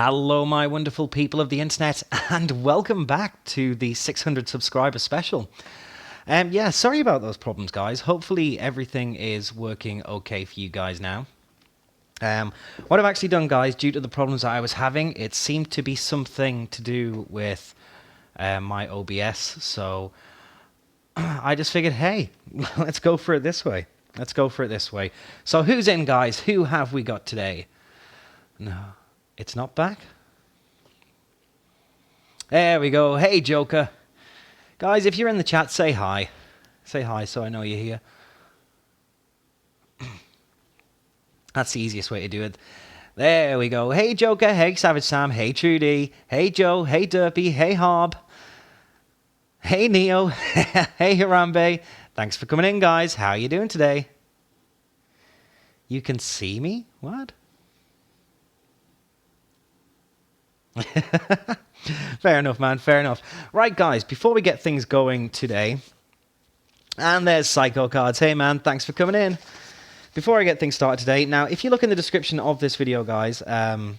Hello, my wonderful people of the internet, and welcome back to the 600 subscriber special. Yeah, sorry about those problems, guys. Hopefully everything is working okay for you guys now. What I've actually done, guys, due to the problems that I was having, it seemed to be something to do with my OBS, so I just figured, hey, let's go for it this way. Let's go for it this way. So who's in, guys? Who have we got today? No, it's not back. There we go. Hey, Joker. Guys, if you're in the chat, say hi. Say hi so I know you're here. That's the easiest way to do it. There we go. Hey, Joker. Hey, Savage Sam. Hey, Trudy. Hey, Joe. Hey, Derpy. Hey, Hob. Hey, Neo. Hey, Harambe. Thanks for coming in, guys. How are you doing today? You can see me? What? Fair enough, man. Fair enough. Right, guys, before we get things going today, and there's Psycho Cards. Hey, man, thanks for coming in. Before I get things started today, now, if you look in the description of this video, guys, and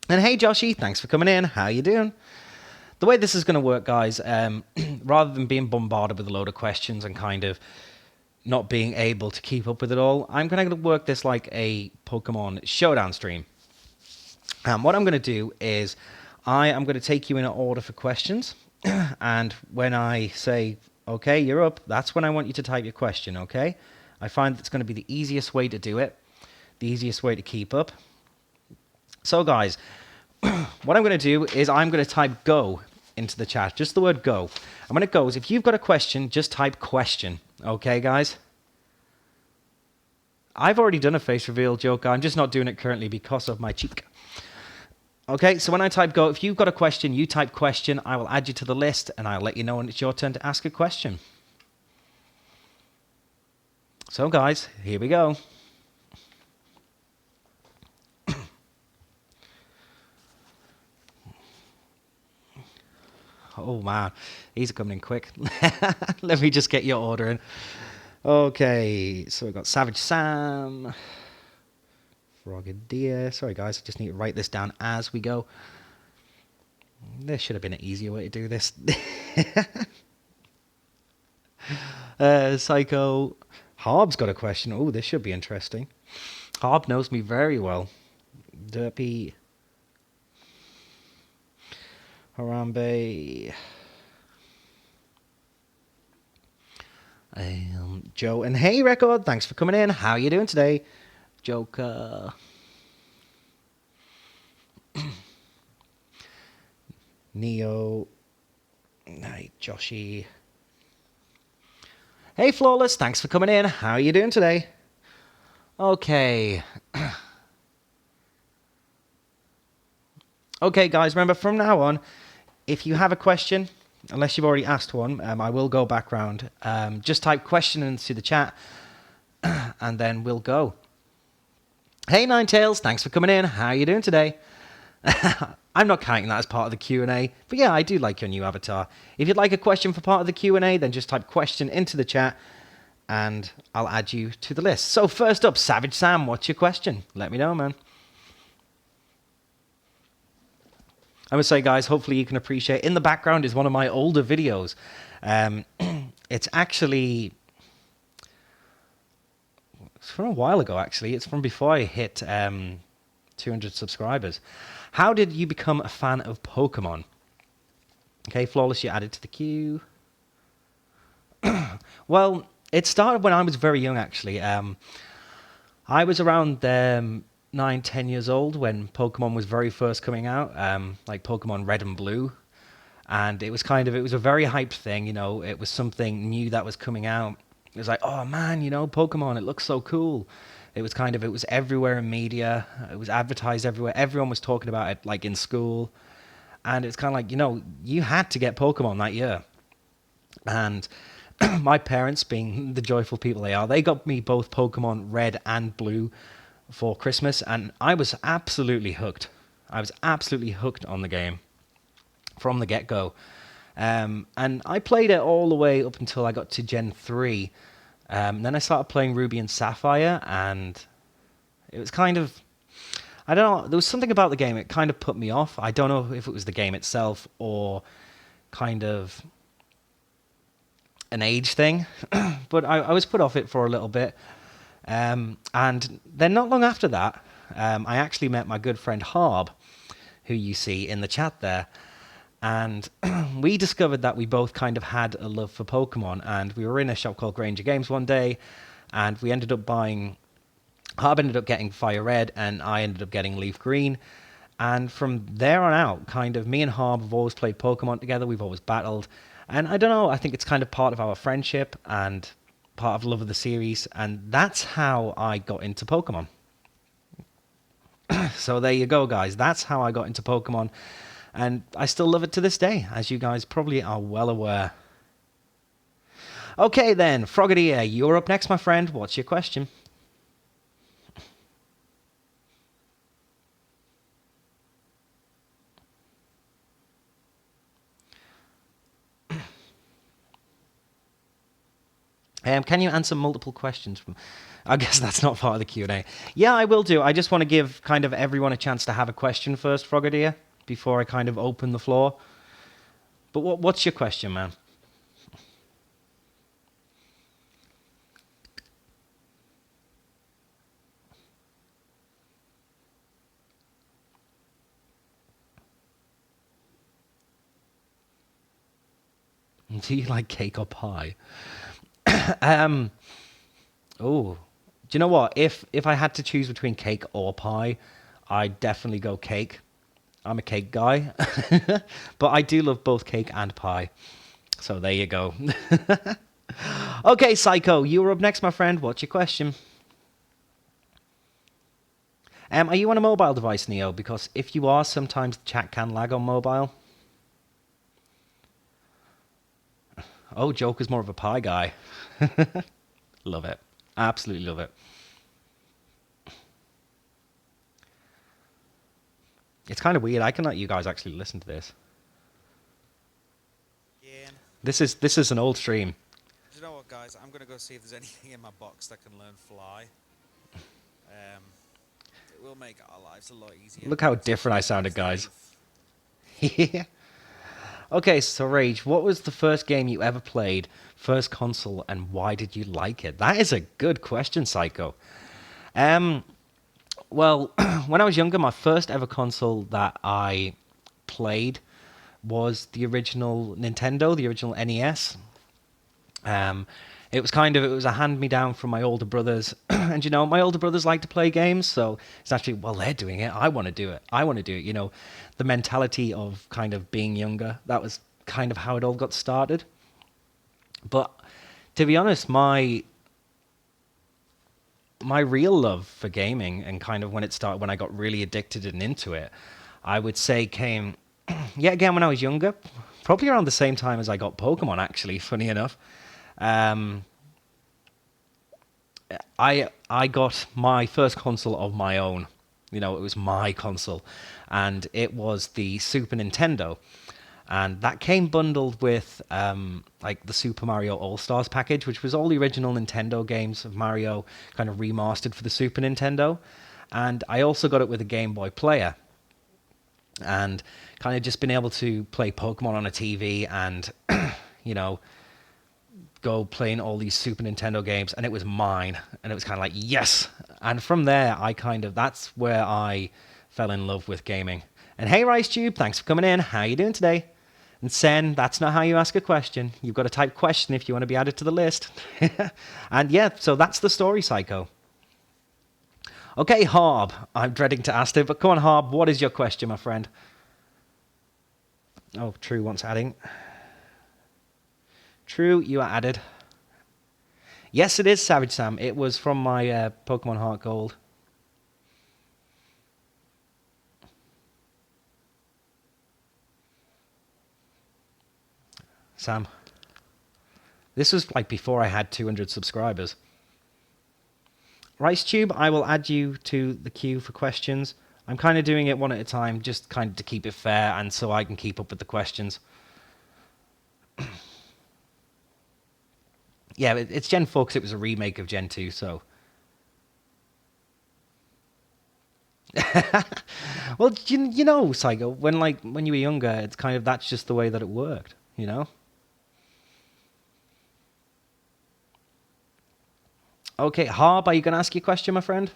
hey, Joshy, thanks for coming in. How you doing? The way this is going to work, guys, rather than being bombarded with a load of questions and kind of not being able to keep up with it all, I'm going to work this like a Pokemon Showdown stream. What I'm going to do is I am going to take you in order for questions, and when I say, okay, you're up, that's when I want you to type your question, okay? I find that's going to be the easiest way to do it, the easiest way to keep up. So, guys, what I'm going to do is I'm going to type go into the chat, just the word go. And when it goes, if you've got a question, just type question, okay, guys? I've already done a face reveal, Joker. I'm just not doing it currently because of my cheek. Okay, so when I type go, if you've got a question, you type question. I will add you to the list, and I'll let you know when it's your turn to ask a question. So, guys, here we go. Oh, man. These are coming in quick. Let me just get your order in. Okay, so we've got Savage Sam. Frogadier. Sorry, guys, I just need to write this down as we go. There should have been an easier way to do this. Psycho. Hob's got a question. Oh, this should be interesting. Hob knows me very well. Derpy. Harambe. Joe. And hey, Record, thanks for coming in. How are you doing today? Joker. Neo. Hey, Joshy. Hey, Flawless, thanks for coming in. How are you doing today? Okay. Okay, guys, remember, from now on, if you have a question, unless you've already asked one, I will go back round. Just type question into the chat, and then we'll go. Hey, Ninetails, thanks for coming in. How are you doing today? I'm not counting that as part of the Q&A, but yeah, I do like your new avatar. If you'd like a question for part of the Q&A, then just type question into the chat, and I'll add you to the list. So first up, Savage Sam, what's your question? Let me know, man. I would say, guys, hopefully you can appreciate, in the background is one of my older videos. It's actually... It's from a while ago, actually. It's from before I hit 200 subscribers. How did you become a fan of Pokemon? Okay, Flawless, you added to the queue. Well, it started when I was very young, actually. I was around 9, 10 years old when Pokemon was very first coming out, like Pokemon Red and Blue. And it was a very hyped thing, you know. It was something new that was coming out. It was like, oh man, you know, Pokemon, it looks so cool. It was it was everywhere in media. It was advertised everywhere. Everyone was talking about it, like in school. And it's kind of like, you know, you had to get Pokemon that year. And my parents, being the joyful people they are, they got me both Pokemon Red and Blue for Christmas. And I was absolutely hooked. I was absolutely hooked on the game from the get-go. And I played it all the way up until I got to Gen 3. Then I started playing Ruby and Sapphire, and it was kind of... I don't know. There was something about the game. It kind of put me off. I don't know if it was the game itself or kind of an age thing, but I was put off it for a little bit. And then not long after that, I actually met my good friend Harb, who you see in the chat there. And we discovered that we both kind of had a love for Pokemon. And we were in a shop called Granger Games one day, and we ended up buying... Harb ended up getting Fire Red, and I ended up getting Leaf Green. And from there on out, kind of, me and Harb have always played Pokemon together. We've always battled. And I don't know, I think it's kind of part of our friendship and part of love of the series. And that's how I got into Pokemon. So there you go, guys. That's how I got into Pokemon. And I still love it to this day, as you guys probably are well aware. Okay then, Frogadier, you're up next, my friend. What's your question? Can you answer multiple questions from... I guess that's not part of the Q&A. Yeah, I will do. I just want to give kind of everyone a chance to have a question first, Frogadier, before I kind of open the floor. But what's your question, man? Do you like cake or pie? Oh, do you know what? If I had to choose between cake or pie, I'd definitely go cake. I'm a cake guy. But I do love both cake and pie. So there you go. Okay, Psycho, you were up next, my friend. What's your question? Are you on a mobile device, Neo? Because if you are, sometimes the chat can lag on mobile. Oh, Joker's more of a pie guy. Love it. Absolutely love it. It's kind of weird. I can let you guys actually listen to this. Yeah. This is an old stream. Do you know what, guys? I'm going to go see if there's anything in my box that can learn fly. It will make our lives a lot easier. Look how different I sounded, guys. Yeah. Okay, so Rage, what was the first game you ever played, first console, and why did you like it? That is a good question, Psycho. Well, when I was younger, my first ever console that I played was the original Nintendo, the original NES. It was a hand-me-down from my older brothers. And, my older brothers like to play games, so it's actually, well, they're doing it. I want to do it. The mentality of kind of being younger, that was kind of how it all got started. But to be honest, my real love for gaming and kind of when I got really addicted and into it, I would say came, yet again, when I was younger, probably around the same time as I got Pokemon, actually, funny enough. I got my first console of my own. It was my console, and it was the Super Nintendo, and that came bundled with like the Super Mario All-Stars package, which was all the original Nintendo games of Mario kind of remastered for the Super Nintendo, and I also got it with a Game Boy player, and kind of just been able to play Pokemon on a TV and go playing all these Super Nintendo games, and it was mine, and it was kind of like, yes. And from there, that's where I fell in love with gaming. And hey, Rice Tube, thanks for coming in. How you doing today? And Sen, that's not how you ask a question. You've got to type question if you want to be added to the list. And yeah, so that's the story, Psycho. Okay, Harb, I'm dreading to ask it, but come on, Harb, what is your question, my friend? Oh, True wants adding. True, you are added. Yes, it is Savage Sam. It was from my Pokemon Heart Gold. Sam. This was like before I had 200 subscribers. RiceTube, I will add you to the queue for questions. I'm kind of doing it one at a time, just kind of to keep it fair and so I can keep up with the questions. Yeah, it's Gen 4 because it was a remake of Gen 2, so... Well, you know, Psycho, when you were younger, it's kind of that's just the way that it worked, you know? Okay, Harb, are you going to ask your question, my friend?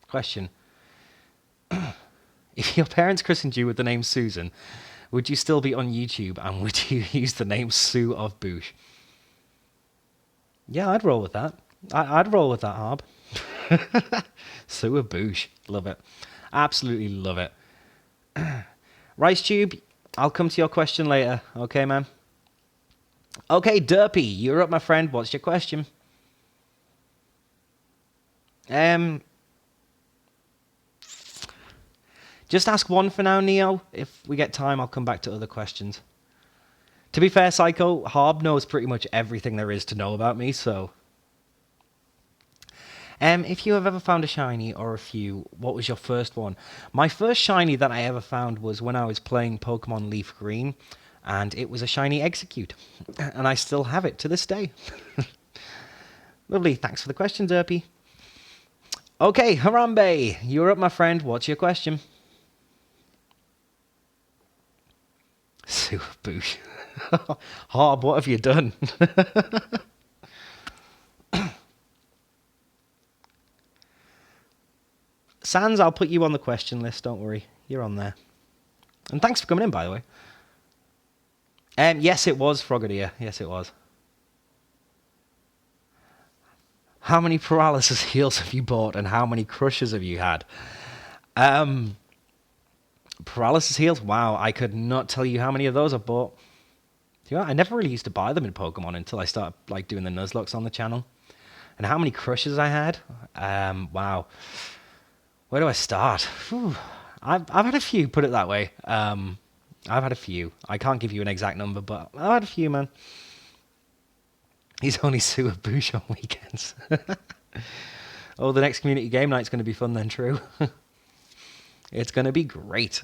Question. If your parents christened you with the name Susan, would you still be on YouTube and would you use the name Sue of Boosh? Yeah, I'd roll with that. I'd roll with that, Harb. Sue of Boosh. Love it. Absolutely love it. Rice Tube, I'll come to your question later. Okay, man? Okay, Derpy, you're up, my friend. What's your question? Just ask one for now, Neo. If we get time, I'll come back to other questions. To be fair, Psycho, Harb knows pretty much everything there is to know about me, so... if you have ever found a shiny or a few, what was your first one? My first shiny that I ever found was when I was playing Pokemon Leaf Green, and it was a shiny Execute. And I still have it to this day. Lovely, thanks for the question, Derpy. Okay, Harambe, you're up, my friend. What's your question? Sue Boosh. Harb, what have you done? Sans, I'll put you on the question list, don't worry. You're on there. And thanks for coming in, by the way. Yes, it was Frogadier. Yes, it was. How many paralysis heals have you bought and how many crushes have you had? Paralysis heals? Wow, I could not tell you how many of those I've bought. You know, I never really used to buy them in Pokemon until I started like doing the Nuzlockes on the channel. And how many crushes I had? Wow. Where do I start? Whew. I've had a few, put it that way. I've had a few. I can't give you an exact number, but I've had a few, man. He's only Sue of Boosh on weekends. Oh, the next community game night's going to be fun then, true. It's going to be great.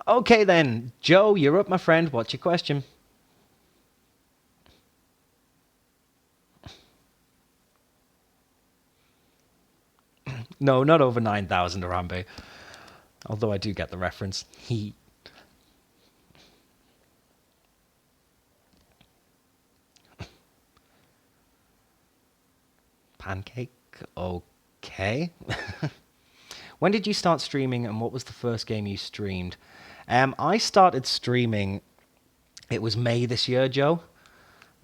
Okay then, Joe, you're up, my friend. What's your question? No, not over 9,000, Arambe. Although I do get the reference. He... Pancake? Okay. When did you start streaming and what was the first game you streamed? I started streaming, it was May this year, Joe.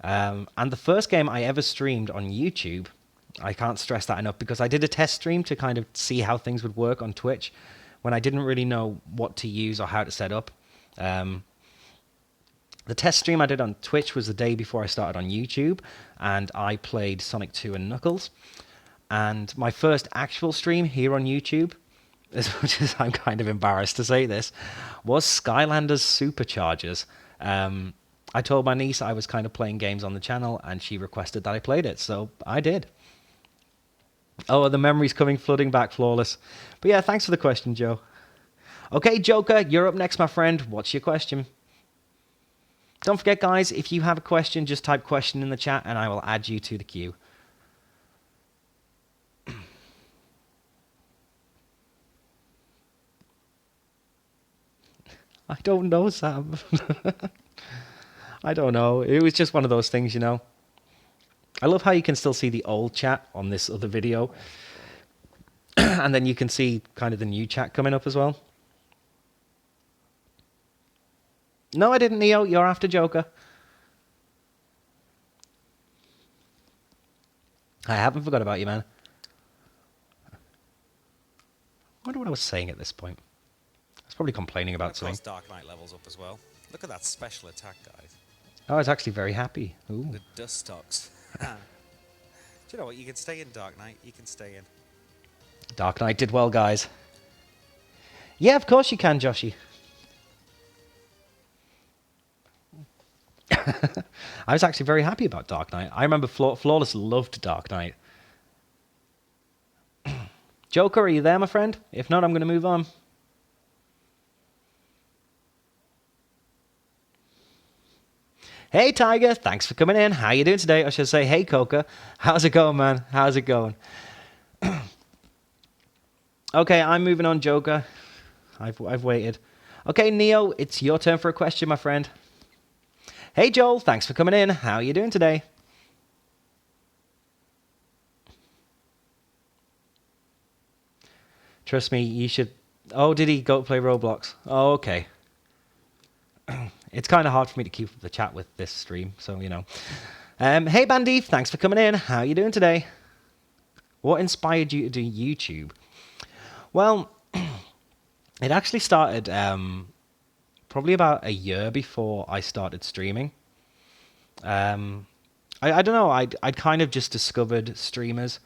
And the first game I ever streamed on YouTube, I can't stress that enough, because I did a test stream to kind of see how things would work on Twitch when I didn't really know what to use or how to set up. The test stream I did on Twitch was the day before I started on YouTube, and I played Sonic 2 and Knuckles. And my first actual stream here on YouTube, as much as I'm kind of embarrassed to say this, was Skylanders Superchargers. I told my niece I was kind of playing games on the channel, and she requested that I played it, so I did. Oh, the memory's coming flooding back, Flawless. But yeah, thanks for the question, Joe. Okay, Joker, you're up next, my friend. What's your question? Don't forget, guys, if you have a question, just type question in the chat, and I will add you to the queue. I don't know, Sam. I don't know. It was just one of those things, you know. I love how you can still see the old chat on this other video. And then you can see kind of the new chat coming up as well. No, I didn't, Neo. You're after Joker. I haven't forgot about you, man. I wonder what I was saying at this point. I was probably complaining about something. Dark Knight levels up as well. Look at that special attack, guys. I was actually very happy. Ooh. The dust stocks. Do you know what? You can stay in Dark Knight. You can stay in. Dark Knight did well, guys. Yeah, of course you can, Joshy. I was actually very happy about Dark Knight. I remember Flawless loved Dark Knight. Joker, are you there, my friend? If not, I'm going to move on. Hey, Tiger. Thanks for coming in. How you doing today? I should say, hey, Coca. How's it going, man? How's it going? Okay, I'm moving on, Joker. I've waited. Okay, Neo, it's your turn for a question, my friend. Hey, Joel, thanks for coming in. How are you doing today? Trust me, you should... Oh, did he go play Roblox? Oh, okay. It's kind of hard for me to keep up the chat with this stream, so, you know. Hey, Bandeef, thanks for coming in. How are you doing today? What inspired you to do YouTube? Well, it actually started probably about a year before I started streaming. I don't know, I'd kind of just discovered streamers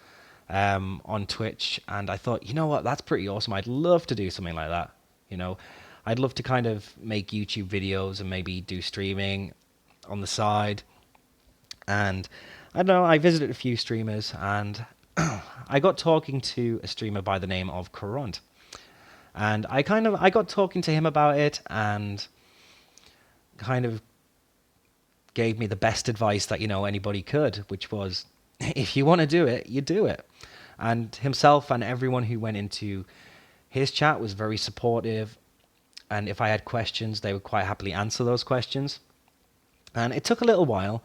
on Twitch, and I thought, you know what, that's pretty awesome. I'd love to do something like that. You know, I'd love to kind of make YouTube videos and maybe do streaming on the side. And I don't know, I visited a few streamers, and I got talking to a streamer by the name of Coront. And I got talking to him about it, and kind of gave me the best advice that, you know, anybody could, which was, if you want to do it, you do it. And himself and everyone who went into his chat was very supportive, and if I had questions, they would quite happily answer those questions. And it took a little while,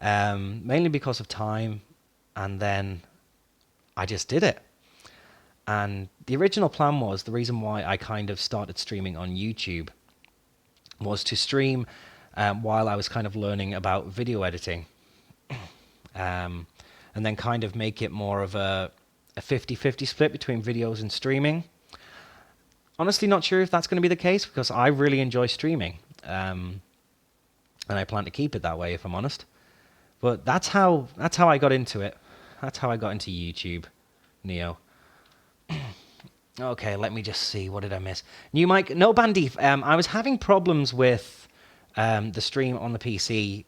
mainly because of time, and then I just did it. And the original plan was, the reason why I kind of started streaming on YouTube was to stream while I was kind of learning about video editing. And then kind of make it more of a 50-50 split between videos and streaming. Honestly, not sure if that's going to be the case, because I really enjoy streaming. And I plan to keep it that way, if I'm honest. But that's how I got into it. That's how I got into YouTube, Neo. Okay, let me just see. What did I miss? New mic? No, Bandeef. I was having problems with the stream on the PC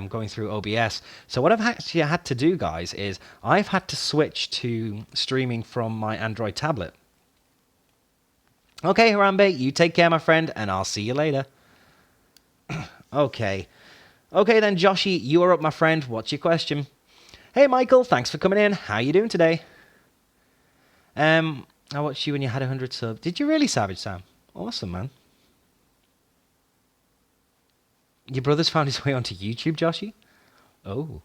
going through OBS. So what I've actually had to do, guys, is I've had to switch to streaming from my Android tablet. Okay, Harambe, you take care, my friend, and I'll see you later. Okay. Okay then, Joshy, you are up, my friend. What's your question? Hey, Michael, thanks for coming in. How you doing today? I watched you when you had 100 subs. Did you really, Savage Sam? Awesome, man. Your brother's found his way onto YouTube, Joshy? Oh.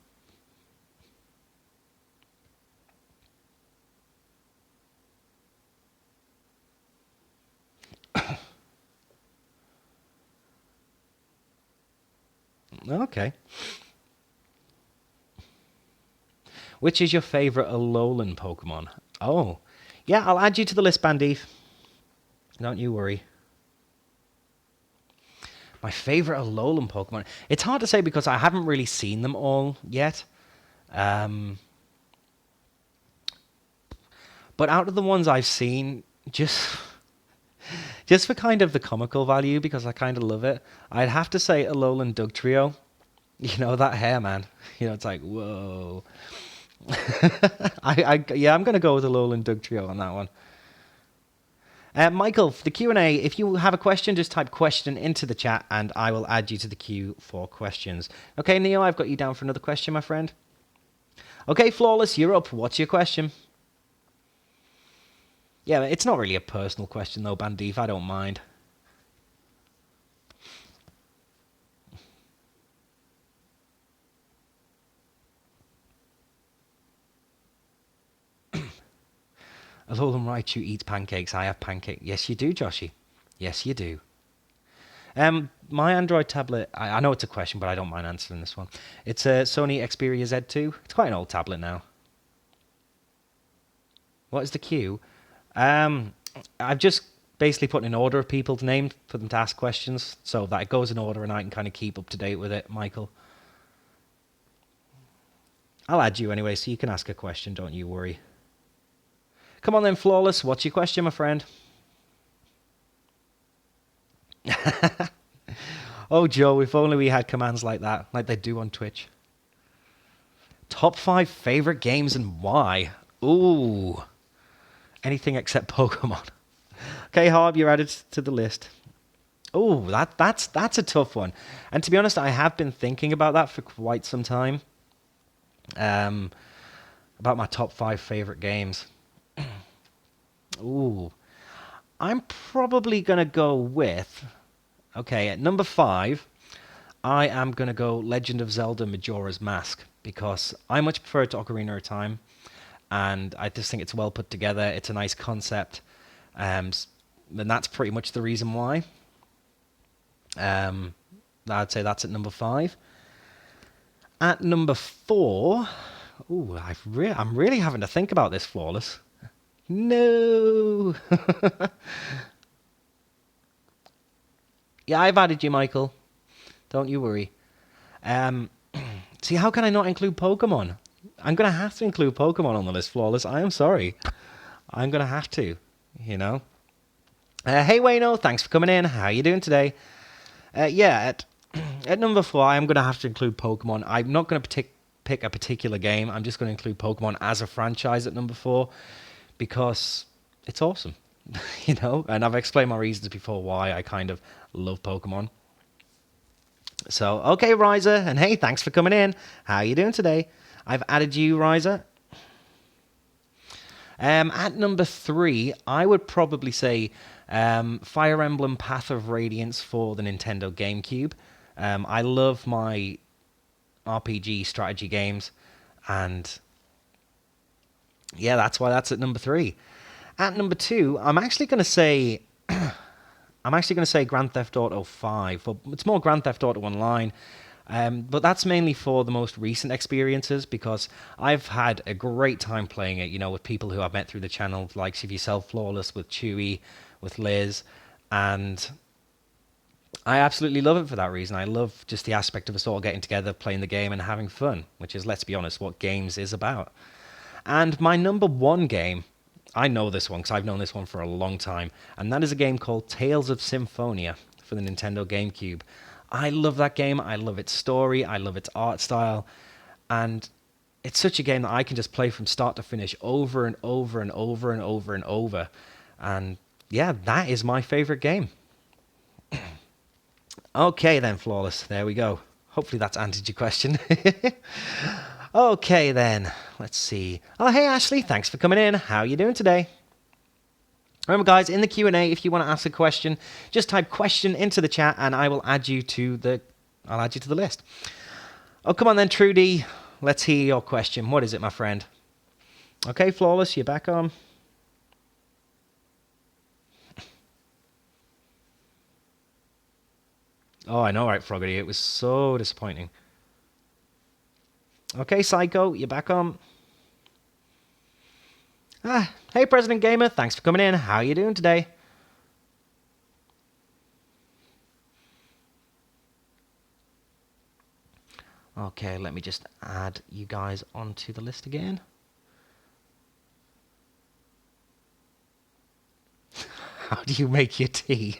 Okay. Which is your favorite Alolan Pokemon? Oh. Yeah, I'll add you to the list, Bandeef. Don't you worry. My favorite Alolan Pokemon. It's hard to say because I haven't really seen them all yet. But out of the ones I've seen, just for kind of the comical value, because I kind of love it, I'd have to say Alolan Dugtrio. You know, that hair, man. You know, it's like, whoa. Yeah, I'm going to go with Alolan Dugtrio on that one. Michael, for the Q&A, if you have a question, just type question into the chat and I will add you to the queue for questions. Okay, Neo, I've got you down for another question, my friend. Okay, Flawless, you're up. What's your question? Yeah, it's not really a personal question, though, Bandeef. I don't mind. Alolan Raichu eats pancakes. I have pancakes. Yes, you do, Joshy. Yes, you do. My Android tablet, I know it's a question, but I don't mind answering this one. It's a Sony Xperia Z2. It's quite an old tablet now. What is the queue? I've just basically put in order of people to name for them to ask questions, so that it goes in order and I can kind of keep up to date with it, Michael. I'll add you anyway, so you can ask a question, don't you worry. Come on then, Flawless. What's your question, my friend? Oh, Joe, if only we had commands like that, like they do on Twitch. Top 5 favorite games and why? Ooh. Anything except Pokemon. Okay, Harb, you're added to the list. Oh, that's a tough one. And to be honest, I have been thinking about that for quite some time. About my top 5 favorite games. Ooh. I'm probably going to go with... Okay, at number 5, I am going to go Legend of Zelda Majora's Mask, because I much prefer it to Ocarina of Time, and I just think it's well put together. It's a nice concept, and that's pretty much the reason why. I'd say that's at number 5. At number 4, ooh, I'm really having to think about this, Flawless. No! Yeah, I've added you, Michael. Don't you worry. See, how can I not include Pokemon? I'm going to have to include Pokemon on the list, Flawless. I am sorry. I'm going to have to, you know. Hey, Wayno, thanks for coming in. How are you doing today? At number 4, I am going to have to include Pokemon. I'm not going to pick a particular game. I'm just going to include Pokemon as a franchise at number 4 because it's awesome, you know. And I've explained my reasons before why I kind of love Pokemon. So, okay, Riser, and hey, thanks for coming in. How are you doing today? I've added you, Riser. At number 3, I would probably say Fire Emblem Path of Radiance for the Nintendo GameCube. I love my RPG strategy games, and yeah, that's why that's at number 3. At number 2, I'm actually going to say Grand Theft Auto 5. Well, it's more Grand Theft Auto Online, but that's mainly for the most recent experiences because I've had a great time playing it, you know, with people who I've met through the channel, like yourself, Flawless, with Chewy, with Liz, and I absolutely love it for that reason. I love just the aspect of us all getting together, playing the game, and having fun, which is, let's be honest, what games is about. And my number 1 game, I know this one because I've known this one for a long time, and that is a game called Tales of Symphonia for the Nintendo GameCube. I love that game. I love its story. I love its art style. And it's such a game that I can just play from start to finish over and over and over and over and over. And yeah, that is my favorite game. Okay then, Flawless. There we go. Hopefully that's answered your question. Okay then, let's see. Oh, hey Ashley, thanks for coming in. How are you doing today? Remember guys, in the Q&A, if you want to ask a question, just type question into the chat and I will add you to the list. Oh, come on then, Trudy. Let's hear your question. What is it, my friend? Okay, Flawless, you're back on. Oh, I know, right, Froggy. It was so disappointing. Okay, Psycho, you're back on. Hey, President Gamer, thanks for coming in. How are you doing today? Okay, let me just add you guys onto the list again. How do you make your tea?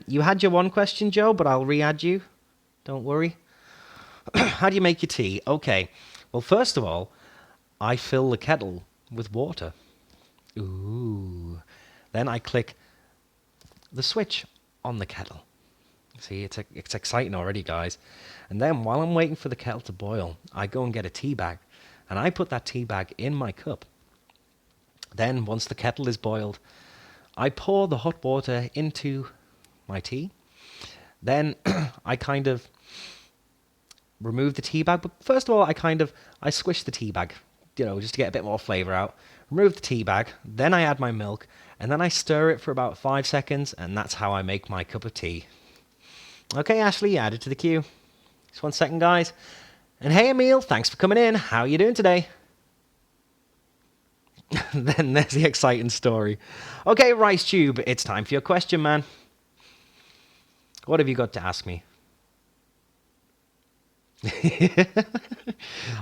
You had your one question, Joe, but I'll re-add you. Don't worry. How do you make your tea? Okay. Well, first of all, I fill the kettle with water. Ooh. Then I click the switch on the kettle. See, it's exciting already, guys. And then while I'm waiting for the kettle to boil, I go and get a tea bag. And I put that tea bag in my cup. Then, once the kettle is boiled, I pour the hot water into my tea. Then I kind of remove the tea bag. But first of all, I squish the tea bag, you know, just to get a bit more flavor out. Remove the tea bag. Then I add my milk. And then I stir it for about 5 seconds. And that's how I make my cup of tea. Okay, Ashley, add it to the queue. Just 1 second, guys. And hey, Emil, thanks for coming in. How are you doing today? Then there's the exciting story. Okay, Rice Tube, it's time for your question, man. What have you got to ask me?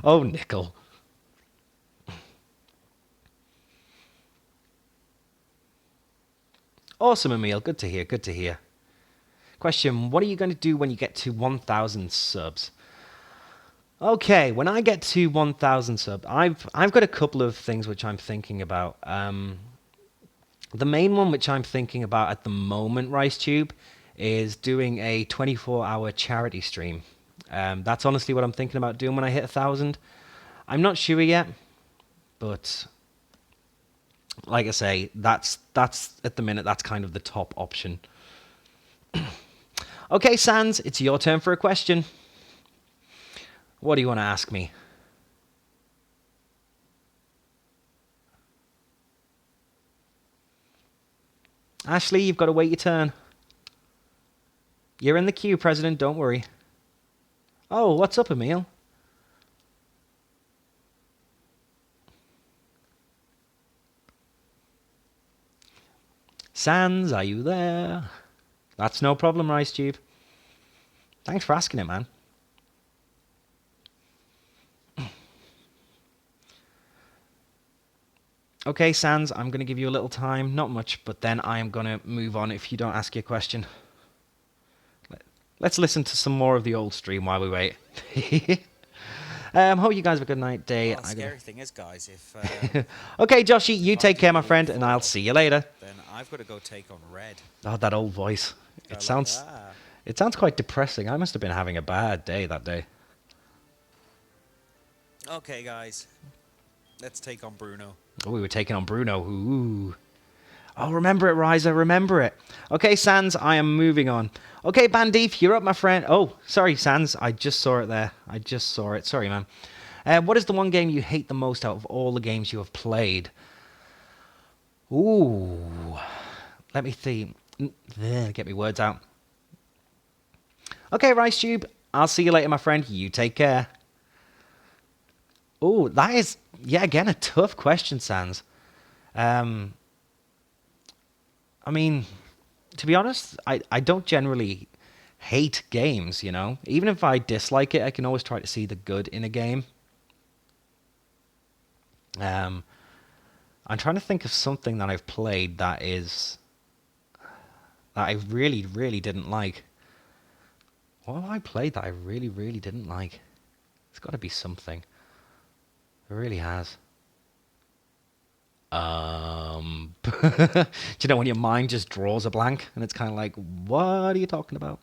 Oh, Nickel. Awesome, Emil. Good to hear, good to hear. Question, what are you going to do when you get to 1,000 subs? Okay, when I get to 1,000 subs, I've got a couple of things which I'm thinking about. The main one which I'm thinking about at the moment, RiceTube, is doing a 24-hour charity stream. That's honestly what I'm thinking about doing when I hit 1,000. I'm not sure yet, but like I say, that's at the minute, that's kind of the top option. Okay, Sans, it's your turn for a question. What do you want to ask me? Ashley, you've got to wait your turn. You're in the queue, President, don't worry. Oh, what's up, Emil? Sans, are you there? That's no problem, Rice Tube. Thanks for asking it, man. Okay, Sans, I'm going to give you a little time. Not much, but then I am going to move on if you don't ask your question. Let's listen to some more of the old stream while we wait. Hope you guys have a good night, day. Well, the scary thing is, guys, if okay, Joshy, you if I take do care, my all friend, and I'll four, see you later. then I've got to go take on Red. Oh, that old voice. Go It sounds quite depressing. I must have been having a bad day that day. Okay, guys, let's take on Bruno. Oh, we were taking on Bruno. Ooh. Oh, remember it, Riser. Remember it. Okay, Sans, I am moving on. Okay, Bandeef, you're up, my friend. Oh, sorry, Sans. I just saw it there. I just saw it. Sorry, man. What is the one game you hate the most out of all the games you have played? Ooh. Let me think. Get me words out. Okay, Rice Tube. I'll see you later, my friend. You take care. Oh, that is, yeah, again, a tough question, Sans. I mean, to be honest, I don't generally hate games, you know? Even if I dislike it, I can always try to see the good in a game. I'm trying to think of something that I've played that I really, really didn't like. What have I played that I really, really didn't like? It's got to be something. It really has. Do you know when your mind just draws a blank and it's kind of like, what are you talking about?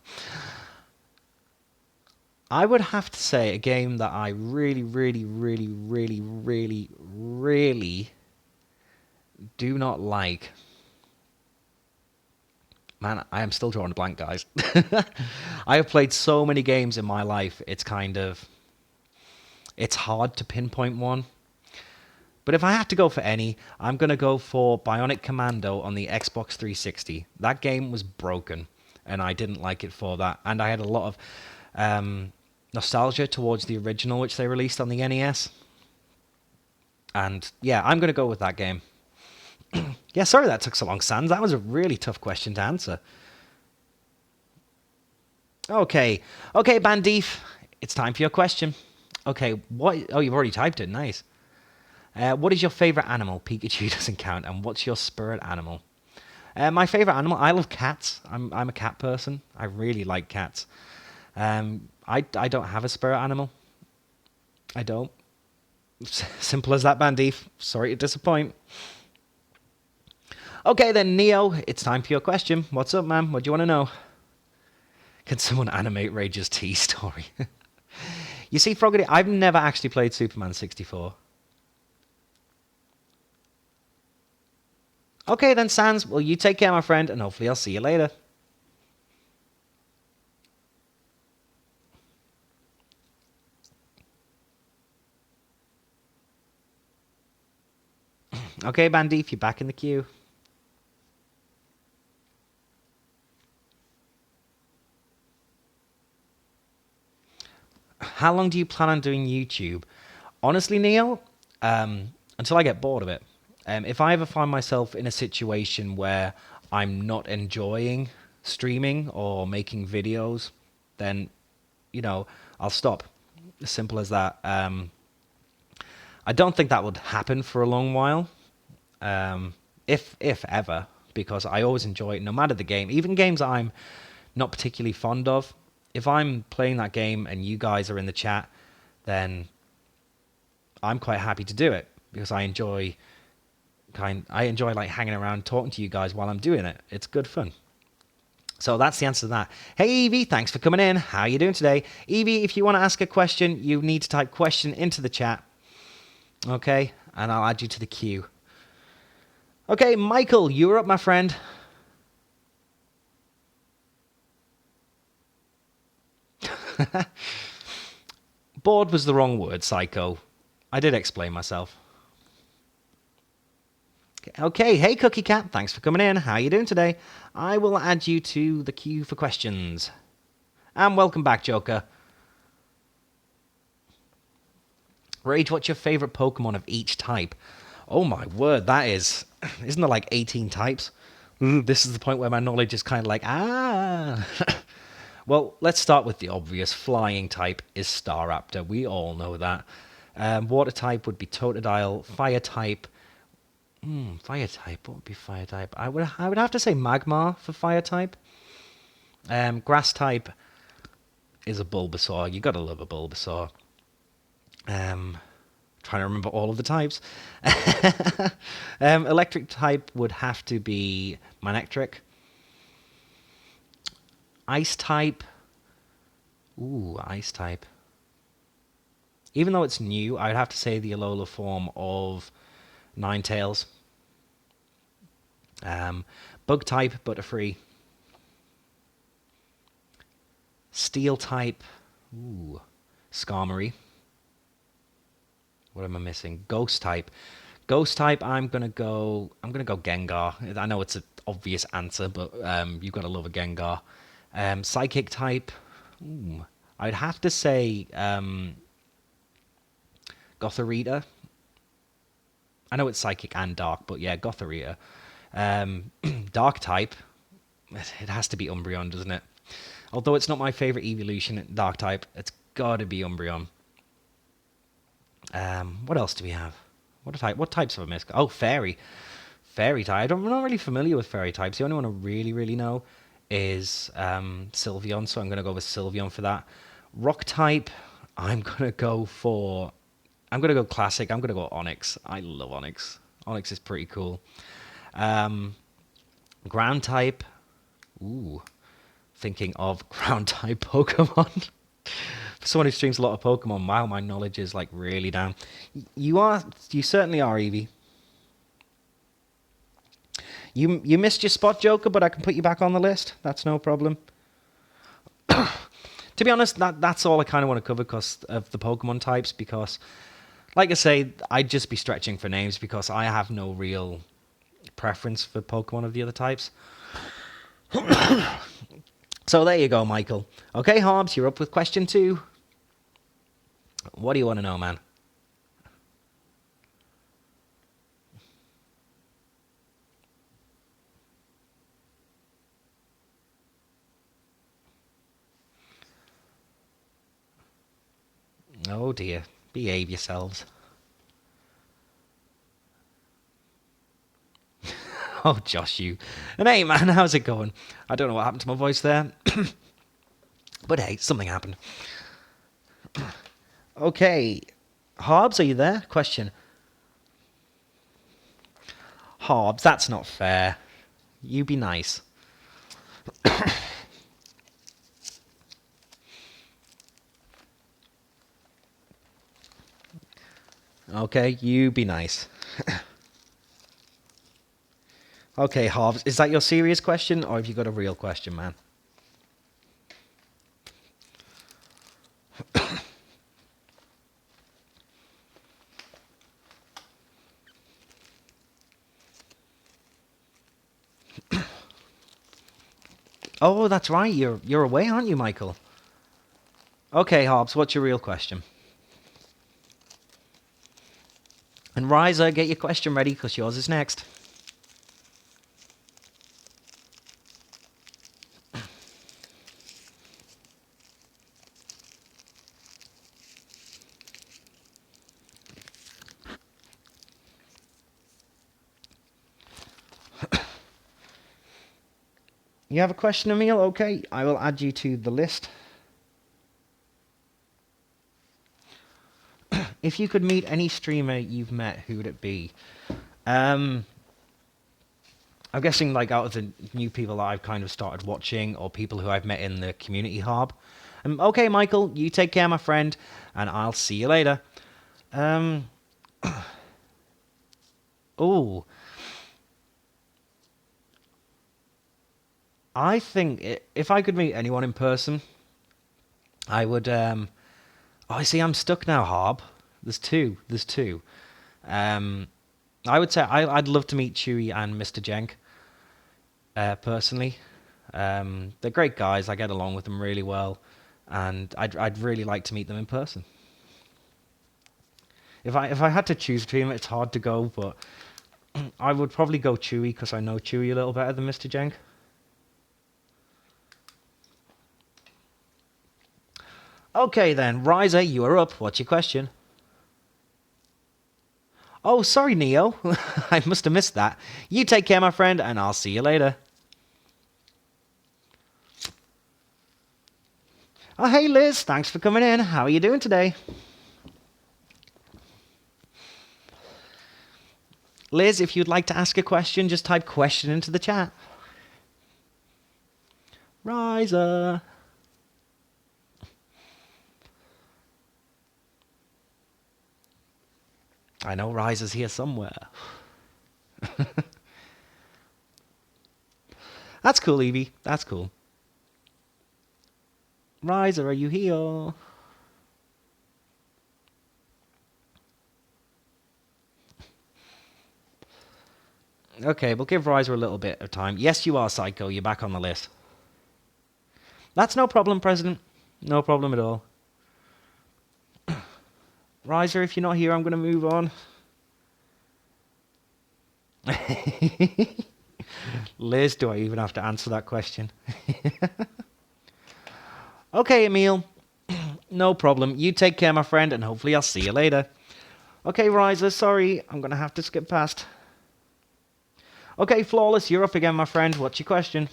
I would have to say a game that I really, really, really, really, really, really do not like. Man, I am still drawing a blank, guys. I have played so many games in my life, it's hard to pinpoint one. But if I had to go for any, I'm going to go for Bionic Commando on the Xbox 360. That game was broken, and I didn't like it for that. And I had a lot of nostalgia towards the original, which they released on the NES. And yeah, I'm going to go with that game. Yeah, sorry that took so long, Sans. That was a really tough question to answer. Okay, Bandeef, it's time for your question. Okay, what? Oh, you've already typed it. Nice. What is your favorite animal? Pikachu doesn't count. And what's your spirit animal? My favorite animal? I love cats. I'm a cat person. I really like cats. I don't have a spirit animal. I don't. Simple as that, Bandeef. Sorry to disappoint. Okay then, Neo, it's time for your question. What's up, man? What do you want to know? Can someone animate Rage's T story? You see, Froggy, I've never actually played Superman 64. Okay then, Sans. Well, you take care, my friend, and hopefully I'll see you later. Okay, Bandeef, you're back in the queue. How long do you plan on doing YouTube? Honestly, Neil, until I get bored of it. If I ever find myself in a situation where I'm not enjoying streaming or making videos, then, you know, I'll stop. As simple as that. I don't think that would happen for a long while, if ever, because I always enjoy it, no matter the game. Even games that I'm not particularly fond of, if I'm playing that game and you guys are in the chat, then I'm quite happy to do it because I enjoy like hanging around talking to you guys while I'm doing it. It's good fun. So that's the answer to that. Hey Evie, thanks for coming in. How are you doing today? Evie, if you want to ask a question, you need to type question into the chat. Okay, and I'll add you to the queue. Okay, Michael, you're up, my friend. Bored was the wrong word, Psycho. I did explain myself. Okay, hey Cookie Cat, thanks for coming in. How you doing today? I will add you to the queue for questions. And welcome back, Joker. Rage, what's your favourite Pokemon of each type? Oh my word, that is... Isn't there like 18 types? This is the point where my knowledge is kind of like, ah... Well, let's start with the obvious. Flying type is Staraptor. We all know that. Water type would be Totodile. Fire type... fire type. What would be fire type? I would have to say Magmar for fire type. Grass type is a Bulbasaur. You gotta love a Bulbasaur. Trying to remember all of the types. Electric type would have to be Manectric. Ice type. Ooh, ice type. Even though it's new, I'd have to say the Alola form of Ninetales. Bug type, Butterfree. Steel type. Ooh, Skarmory. What am I missing? Ghost type. Ghost type, I'm gonna go Gengar. I know it's an obvious answer, but you've got to love a Gengar. Psychic type. I'd have to say Gothorita. I know it's psychic and dark, but yeah, Gothorita. Dark type. It has to be Umbreon, doesn't it? Although it's not my favorite evolution, Dark type, it's got to be Umbreon. What else do we have? What types have I missed? Oh, Fairy. Fairy type. I'm not really familiar with Fairy types. The only one I really know is Sylveon, so I'm going to go with Sylveon for that. Rock type, I'm going to go classic. I'm going to go Onyx. I love Onyx. Onyx is pretty cool. Ground type, thinking of ground type Pokemon. For someone who streams a lot of Pokemon, wow, my knowledge is like really down. You certainly are, Eevee. You missed your spot, Joker, but I can put you back on the list. That's no problem. To be honest, that's all I kind of want to cover because of the Pokemon types. Because, like I say, I'd just be stretching for names because I have no real preference for Pokemon of the other types. So there you go, Michael. Okay, Hobbs, you're up with question 2. What do you want to know, man? Oh dear. Behave yourselves. Oh, Josh, you. And hey, man, how's it going? I don't know what happened to my voice there. But hey, something happened. Okay. Hobbs, are you there? Question. Hobbs, that's not fair. You be nice. Okay, you be nice. Okay, Hobbs, is that your serious question, or have you got a real question, man? Oh, that's right. You're away, aren't you, Michael? Okay, Hobbs, what's your real question? And Riser, get your question ready, because yours is next. You have a question, Emil? Okay, I will add you to the list. If you could meet any streamer you've met, who would it be? I'm guessing like out of the new people that I've kind of started watching, or people who I've met in the community hub. Okay, Michael, you take care, my friend, and I'll see you later. Oh, I think if I could meet anyone in person, I would. Oh, I see. I'm stuck now, Harb. There's two. There's two. Um, I would say I'd love to meet Chewie and Mr. Jenk personally. They're great guys. I get along with them really well, and I'd really like to meet them in person. If I had to choose between them, it's hard to go, but I would probably go Chewie because I know Chewie a little better than Mr. Jenk. Okay then, Riser, you are up. What's your question? Oh, sorry, Neo. I must have missed that. You take care, my friend, and I'll see you later. Oh, hey, Liz. Thanks for coming in. How are you doing today? Liz, if you'd like to ask a question, just type question into the chat. Riser. I know Riser's here somewhere. That's cool, Evie. That's cool. Riser, are you here? Okay, we'll give Riser a little bit of time. Yes, you are, Psycho. You're back on the list. That's no problem, President. No problem at all. Riser, if you're not here, I'm going to move on. Liz, do I even have to answer that question? Okay, Emil. No problem. You take care, my friend, and hopefully I'll see you later. Okay, Riser, sorry. I'm going to have to skip past. Okay, Flawless, you're up again, my friend. What's your question?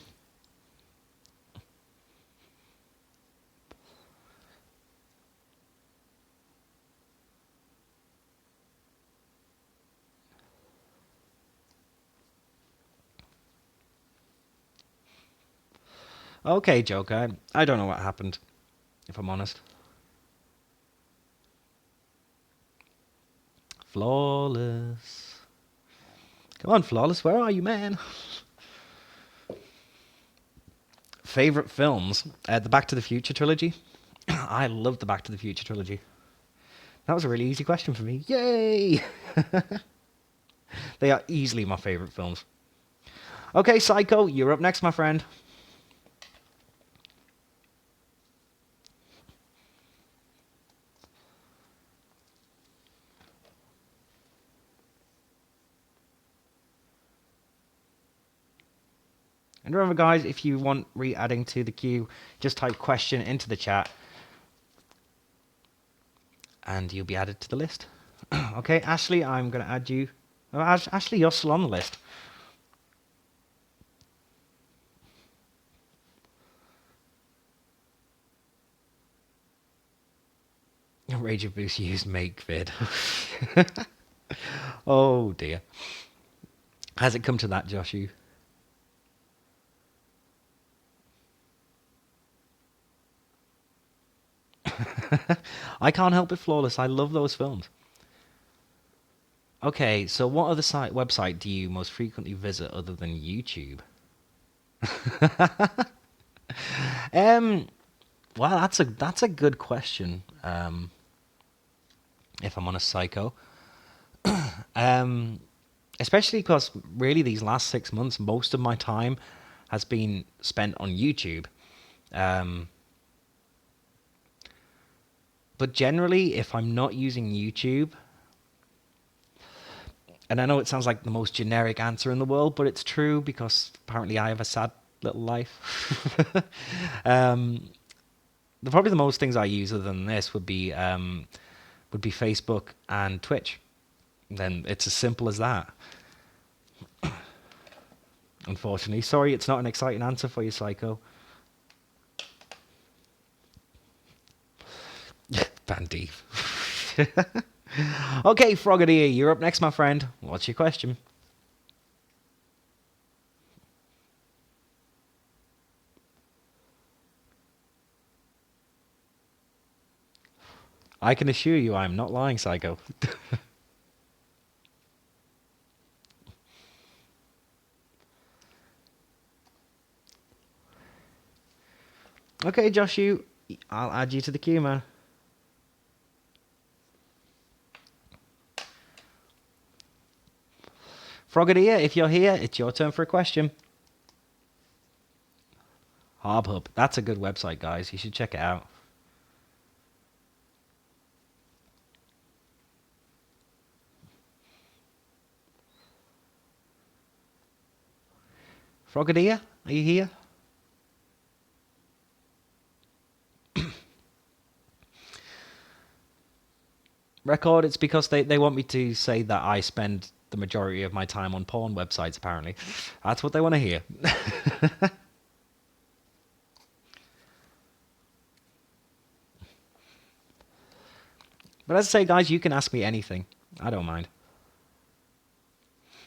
Okay, Joker. I don't know what happened, if I'm honest. Flawless. Come on, Flawless. Where are you, man? Favorite films? The Back to the Future trilogy. I love the Back to the Future trilogy. That was a really easy question for me. Yay! They are easily my favorite films. Okay, Psycho, you're up next, my friend. And remember, guys, if you want re-adding to the queue, just type question into the chat, and you'll be added to the list. Okay, Ashley, I'm going to add you. Oh, Ashley, you're still on the list. Rage of Boost use make vid. Oh dear. Has it come to that, Joshu? I can't help it, Flawless. I love those films. Okay, so what other website do you most frequently visit other than YouTube? Well, that's a good question. If I'm honest, Psycho. Especially because really these last 6 months, most of my time has been spent on YouTube. But generally, if I'm not using YouTube, and I know it sounds like the most generic answer in the world, but it's true because apparently I have a sad little life. Probably the most things I use other than this would be Facebook and Twitch. Then it's as simple as that. Unfortunately, sorry, it's not an exciting answer for you, Psycho. Bandeef. Okay, Frogadier, you're up next, my friend. What's your question? I can assure you I'm not lying, Psycho. Okay, Josh, I'll add you to the queue, man. Frogadier, if you're here, it's your turn for a question. Harbhub. That's a good website, guys. You should check it out. Frogadier, are you here? Record, it's because they want me to say that I spend the majority of my time on porn websites, apparently. That's what they want to hear. But as I say, guys, you can ask me anything. I don't mind.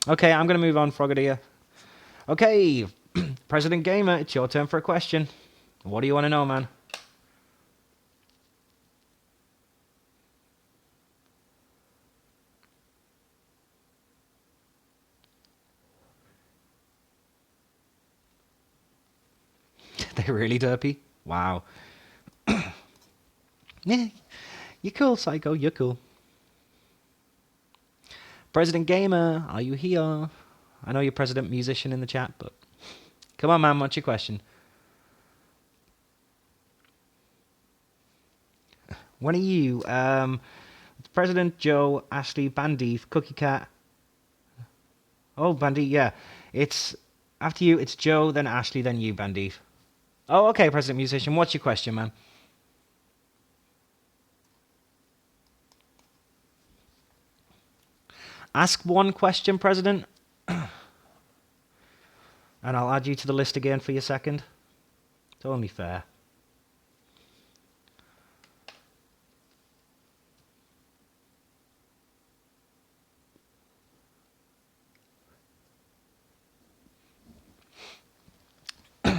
Okay, I'm going to move on, Frogadier. Okay, President Gamer, it's your turn for a question. What do you want to know, man? They're really derpy? Wow. Yeah, you're cool, Psycho, you're cool. President Gamer, are you here? I know you're President Musician in the chat, but... Come on, man, what's your question? When are you? President Joe, Ashley, Bandeef, Cookie Cat. Oh, Bandeef, yeah. It's... After you, it's Joe, then Ashley, then you, Bandeef. Oh, okay, President Musician, what's your question, man? Ask one question, President. And I'll add you to the list again for your second. It's only fair.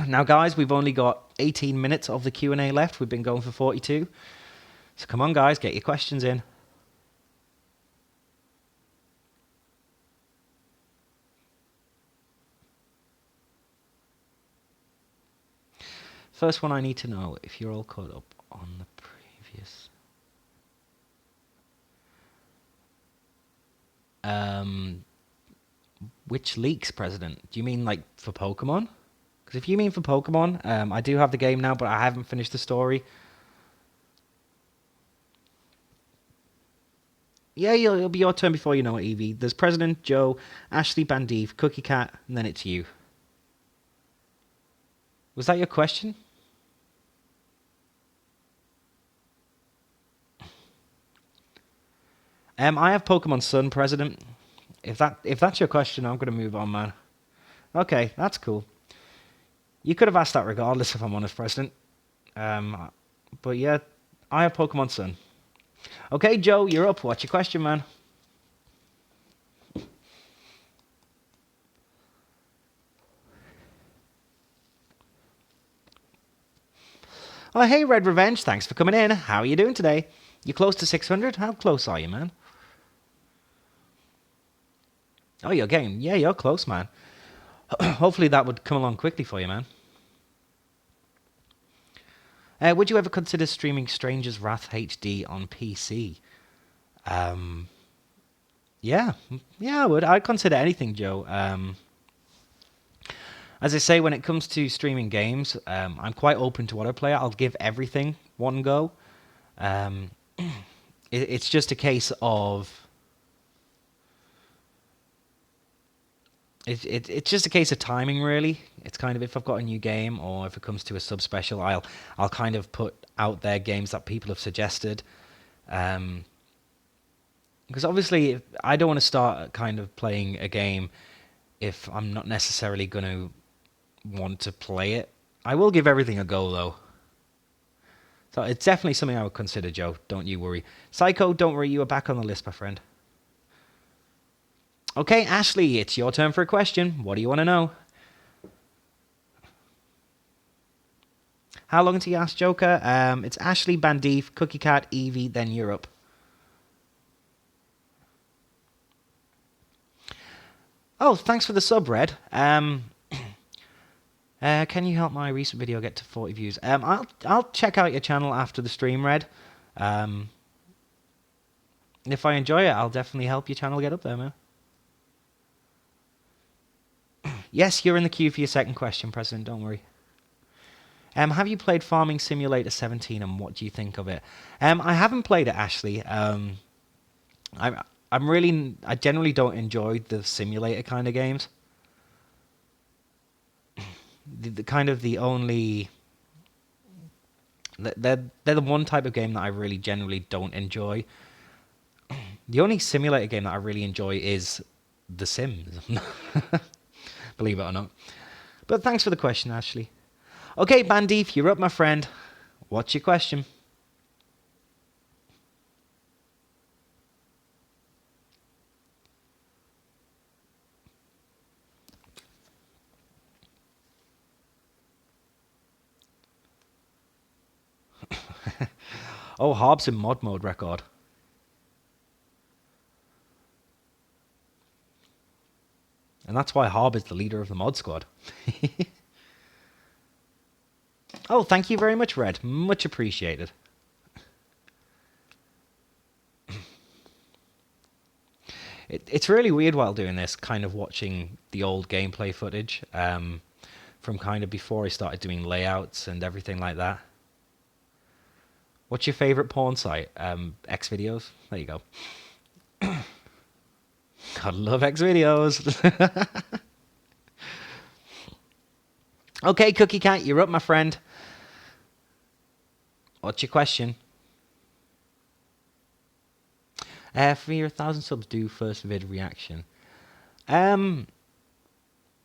Now, guys, we've only got 18 minutes of the Q&A left. We've been going for 42. So come on, guys, get your questions in. First one I need to know, if you're all caught up on the previous... Which leaks, President? Do you mean, like, for Pokemon? Because if you mean for Pokemon, I do have the game now, but I haven't finished the story. Yeah, it'll be your turn before you know it, Evie. There's President, Joe, Ashley, Bandeef, Cookie Cat, and then it's you. Was that your question? I have Pokemon Sun, President. If that's your question, I'm going to move on, man. Okay, that's cool. You could have asked that regardless, if I'm honest, President. But yeah, I have Pokemon Sun. Okay, Joe, you're up. What's your question, man? Oh, hey, Red Revenge. Thanks for coming in. How are you doing today? You close to 600? How close are you, man? Oh, you're getting... Yeah, you're close, man. Hopefully that would come along quickly for you, man. Would you ever consider streaming Stranger's Wrath HD on PC? Yeah, I would. I'd consider anything, Joe. As I say, when it comes to streaming games, I'm quite open to what I play. I'll give everything one go. It's just a case of... It's just a case of timing, really. It's kind of if I've got a new game or if it comes to a sub-special, I'll kind of put out there games that people have suggested. Because obviously, I don't want to start kind of playing a game if I'm not necessarily going to want to play it. I will give everything a go, though. So it's definitely something I would consider, Joe. Don't you worry. Psycho, don't worry. You are back on the list, my friend. Okay, Ashley, it's your turn for a question. What do you want to know? How long until you ask Joker? It's Ashley, Bandeef, Cookie Cat, Evie, then Europe. Oh, thanks for the sub, Red. Can you help my recent video get to 40 views? I'll check out your channel after the stream, Red. If I enjoy it, I'll definitely help your channel get up there, man. Yes, you're in the queue for your second question, President. Don't worry. Have you played Farming Simulator 17, and what do you think of it? I haven't played it, Ashley. I generally don't enjoy the simulator kind of games. They're the one type of game that I really generally don't enjoy. The only simulator game that I really enjoy is The Sims. Believe it or not. But thanks for the question, Ashley. Okay, Bandeef, you're up, my friend. What's your question? Oh, Harb's in mod mode record. And that's why Harb is the leader of the mod squad. Oh, thank you very much, Red. Much appreciated. It's really weird while doing this, kind of watching the old gameplay footage from kind of before I started doing layouts and everything like that. What's your favorite porn site? X videos. There you go. God, love X videos. Okay, Cookie Cat, you're up, my friend. What's your question? For your 1,000 subs, do first vid reaction. Yeah,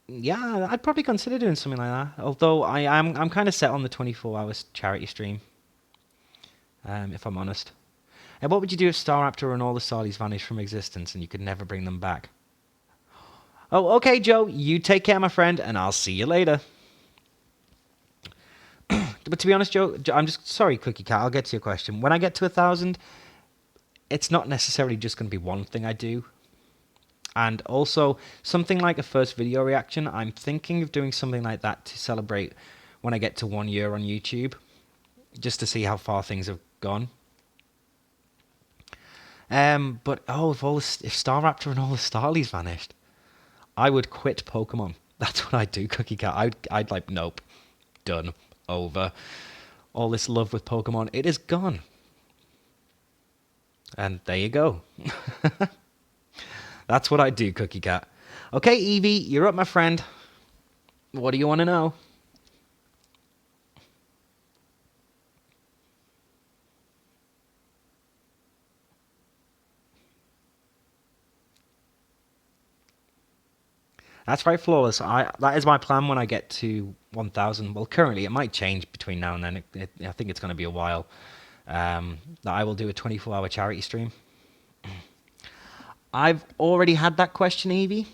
I'd probably consider doing something like that. Although I'm kind of set on the 24 hours charity stream. If I'm honest. And what would you do if Staraptor and all the Starlies vanished from existence and you could never bring them back? Oh, okay, Joe. You take care, my friend, and I'll see you later. But to be honest, Joe, I'm just sorry, Cookie Cat. I'll get to your question. When I get to 1,000, it's not necessarily just going to be one thing I do. And also, something like a first video reaction, I'm thinking of doing something like that to celebrate when I get to 1 year on YouTube, just to see how far things have gone. But if Staraptor and all the Starlies vanished, I would quit Pokemon. That's what I'd do, Cookie Cat. I'd like, nope, done, over. All this love with Pokemon, it is gone. And there you go. That's what I'd do, Cookie Cat. Okay, Eevee, you're up, my friend. What do you want to know? That's right, Flawless. That is my plan when I get to 1,000. Well, currently, it might change between now and then. I think it's going to be a while. That I will do a 24-hour charity stream. I've already had that question, Evie.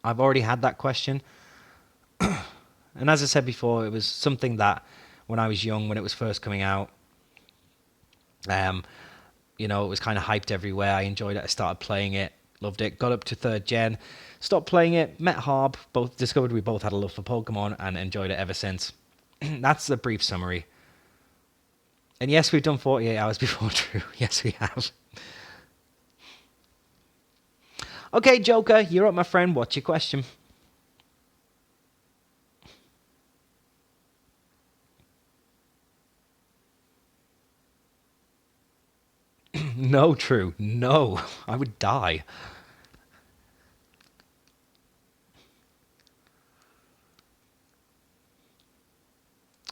I've already had that question. And as I said before, it was something that when I was young, when it was first coming out, it was kind of hyped everywhere. I enjoyed it. I started playing it. Loved it. Got up to 3rd gen. Stopped playing it. Met Harb. Both discovered we both had a love for Pokemon and enjoyed it ever since. That's the brief summary. And yes, we've done 48 hours before, Drew. Yes, we have. Okay, Joker, you're up, my friend. What's your question? No, True. No. I would die.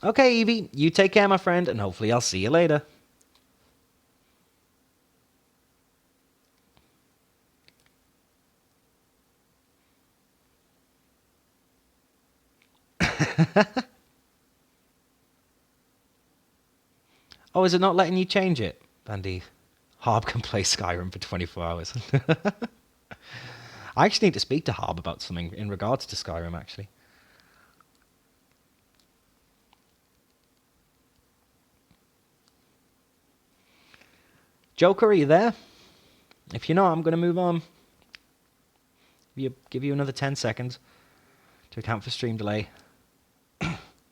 Okay, Evie, you take care, my friend, and hopefully I'll see you later. Oh, is it not letting you change it, Bandy? Harb can play Skyrim for 24 hours. I actually need to speak to Harb about something in regards to Skyrim, actually. Joker, are you there? If you're not, I'm going to move on. Give you another 10 seconds. to account for stream delay.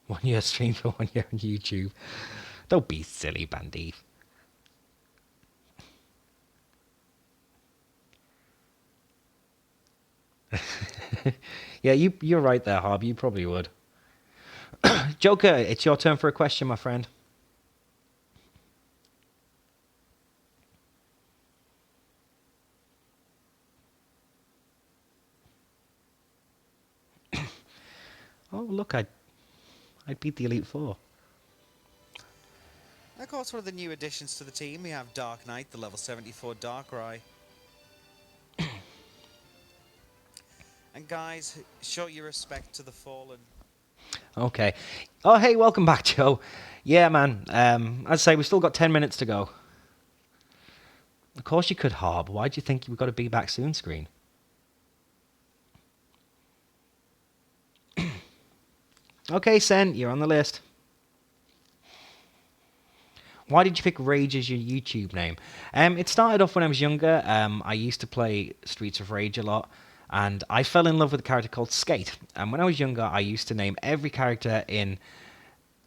1 year stream for 1 year on YouTube. Don't be silly, Bandy. Yeah, you're right there, Harb. You probably would. Joker, it's your turn for a question, my friend. Oh, look, I beat the Elite Four. Of course, one of the new additions to the team, we have Dark Knight, the level 74 Darkrai. And guys, show your respect to the fallen. Okay. Oh, hey, welcome back, Joe. Yeah, man. I'd say we've still got 10 minutes to go. Of course you could, Harb. Why do you think we've got to be back soon screen? Okay, Sen, you're on the list. Why did you pick Rage as your YouTube name? It started off when I was younger. I used to play Streets of Rage a lot, and I fell in love with a character called Skate. And when I was younger, I used to name every character in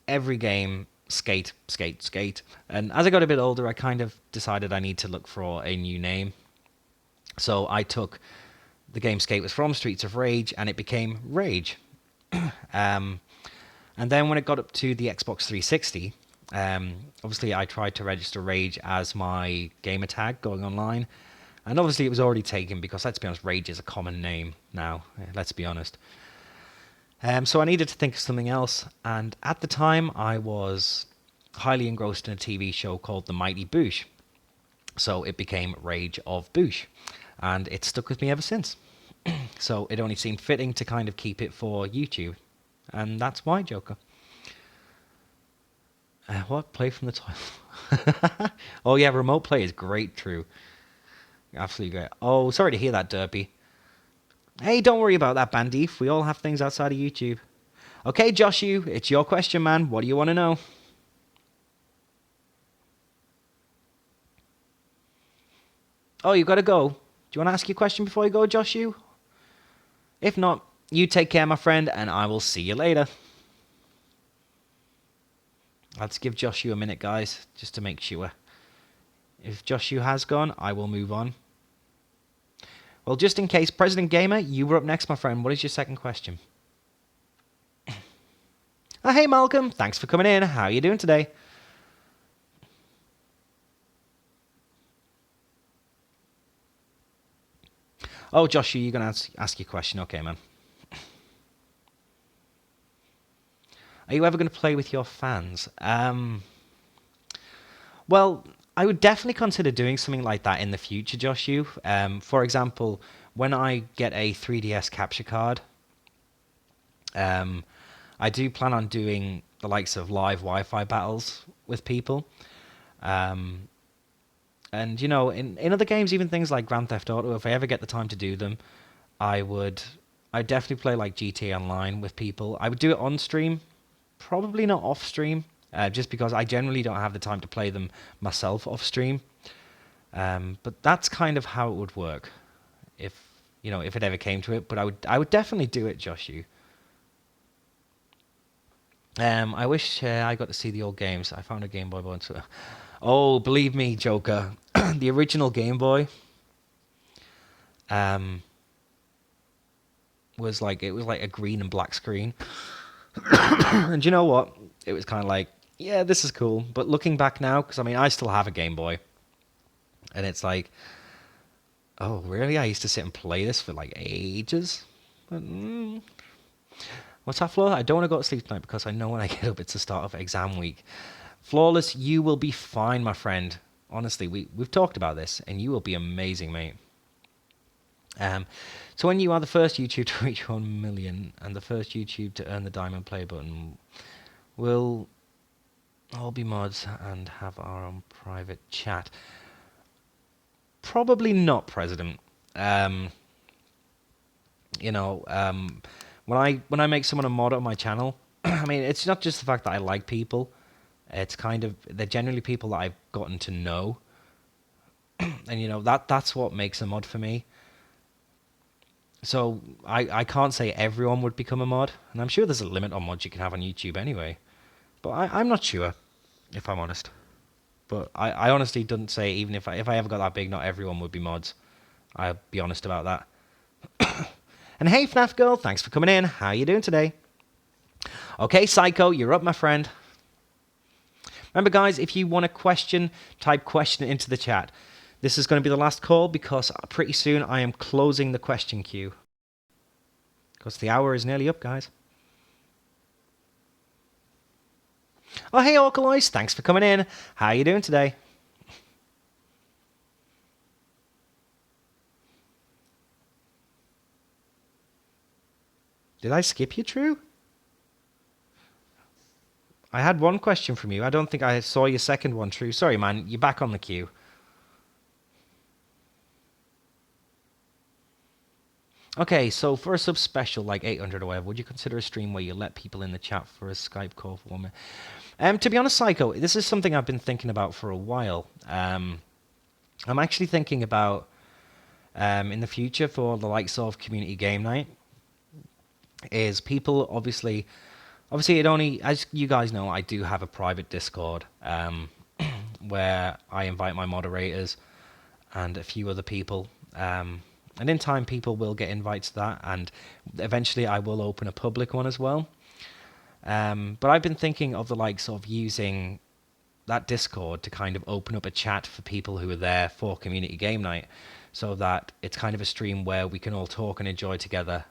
every game Skate, Skate, Skate. And as I got a bit older, I kind of decided I need to look for a new name. So I took the game Skate was from Streets of Rage, and it became Rage. And then when it got up to the Xbox 360, obviously I tried to register Rage as my gamer tag going online. And obviously it was already taken because, let's be honest, Rage is a common name now. Let's be honest. So I needed to think of something else. And at the time, I was highly engrossed in a TV show called The Mighty Boosh. So it became Rage of Boosh. And it's stuck with me ever since. So it only seemed fitting to kind of keep it for YouTube. And that's why, Joker. What? Play from the toilet? Oh, yeah, remote play is great, true. Absolutely great. Oh, sorry to hear that, Derpy. Hey, don't worry about that, Bandeef. We all have things outside of YouTube. Okay, Joshu, it's your question, man. What do you want to know? Oh, you got to go. Do you want to ask your question before you go, Joshu? If not, you take care, my friend, and I will see you later. Let's give Joshu a minute, guys, just to make sure. If Joshu has gone, I will move on. Well, just in case, President Gamer, you were up next, my friend. What is your second question? Oh, hey, Malcolm. Thanks for coming in. How are you doing today? Oh, Joshu, you're going to ask your question. Okay, man. Are you ever going to play with your fans? Well, I would definitely consider doing something like that in the future, Joshu. For example, when I get a 3DS capture card, I do plan on doing the likes of live Wi-Fi battles with people. And, you know, in other games, even things like Grand Theft Auto, if I ever get the time to do them, I'd definitely play like GTA Online with people. I would do it on stream, probably not off stream, just because I generally don't have the time to play them myself off stream. But that's kind of how it would work, if it ever came to it. But I would definitely do it, Joshu. I wish I got to see the old games. I found a Game Boy once. Oh, believe me, Joker, the original Game Boy was like a green and black screen. And you know what? It was kind of like, yeah, this is cool. But looking back now, because I mean, I still have a Game Boy, and it's like, oh, really? I used to sit and play this for like ages. But, what's that, Flaw? I don't want to go to sleep tonight because I know when I get up, it's the start of exam week. Flawless, you will be fine, my friend. Honestly, we've talked about this, and you will be amazing, mate. So when you are the first YouTube to reach 1 million and the first YouTube to earn the diamond play button, we'll all be mods and have our own private chat. Probably not, President. When I make someone a mod on my channel, I mean, it's not just the fact that I like people. It's kind of, they're generally people that I've gotten to know. And, that's what makes a mod for me. So I can't say everyone would become a mod, and I'm sure there's a limit on mods you can have on YouTube anyway. But I'm not sure, if I'm honest. But I honestly don't say, even if I ever got that big, not everyone would be mods. I'll be honest about that. And hey, FNAF girl, thanks for coming in. How you doing today? Okay, Psycho, you're up, my friend. Remember, guys, if you want a question, type question into the chat. This is going to be the last call because pretty soon I am closing the question queue. Because the hour is nearly up, guys. Oh, hey, Orcalois, thanks for coming in. How you doing today? Did I skip you, True? I had one question from you. I don't think I saw your second one, True. Sorry, man. You're back on the queue. Okay, so for a sub special like 800 or whatever, would you consider a stream where you let people in the chat for a Skype call for 1 minute? To be honest, Psycho, this is something I've been thinking about for a while. I'm actually thinking about in the future for the likes of community game night is people obviously it only, as you guys know, I do have a private Discord where I invite my moderators and a few other people. And in time, people will get invites to that, and eventually I will open a public one as well. But I've been thinking of the likes of using that Discord to kind of open up a chat for people who are there for community game night, so that it's kind of a stream where we can all talk and enjoy together,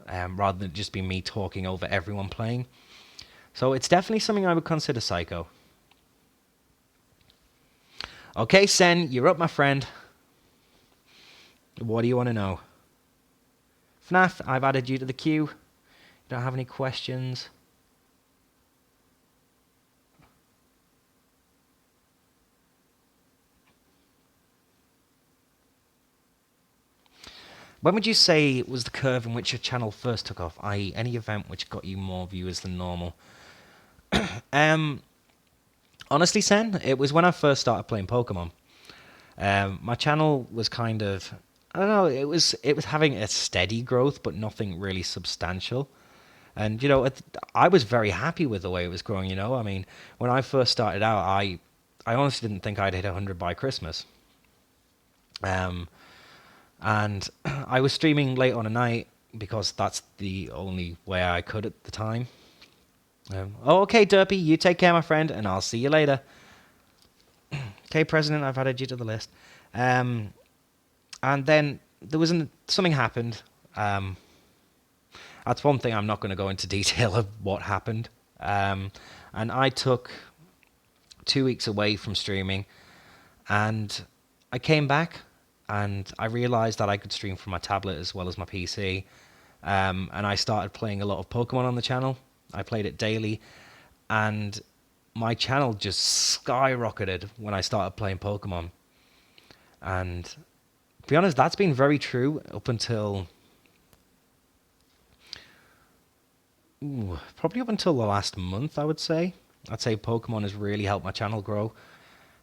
rather than just be me talking over everyone playing. So it's definitely something I would consider, Psycho. Okay, Sen, you're up, my friend. What do you want to know? FNAF, I've added you to the queue. You don't have any questions? When would you say was the curve in which your channel first took off, i.e. any event which got you more viewers than normal? Honestly, Sen, it was when I first started playing Pokemon. My channel was kind of, I don't know, it was having a steady growth, but nothing really substantial. And, you know, I was very happy with the way it was growing, you know. I mean, when I first started out, I honestly didn't think I'd hit 100 by Christmas. And I was streaming late on a night because that's the only way I could at the time. Oh, okay, Derpy, you take care, my friend, and I'll see you later. Okay, President, I've added you to the list. And then there was something happened. That's one thing I'm not going to go into detail of what happened. And I took 2 weeks away from streaming, and I came back, and I realized that I could stream from my tablet as well as my PC. And I started playing a lot of Pokemon on the channel. I played it daily, and my channel just skyrocketed when I started playing Pokemon. And to be honest, that's been very true up until probably up until the last month, I would say. I'd say Pokemon has really helped my channel grow.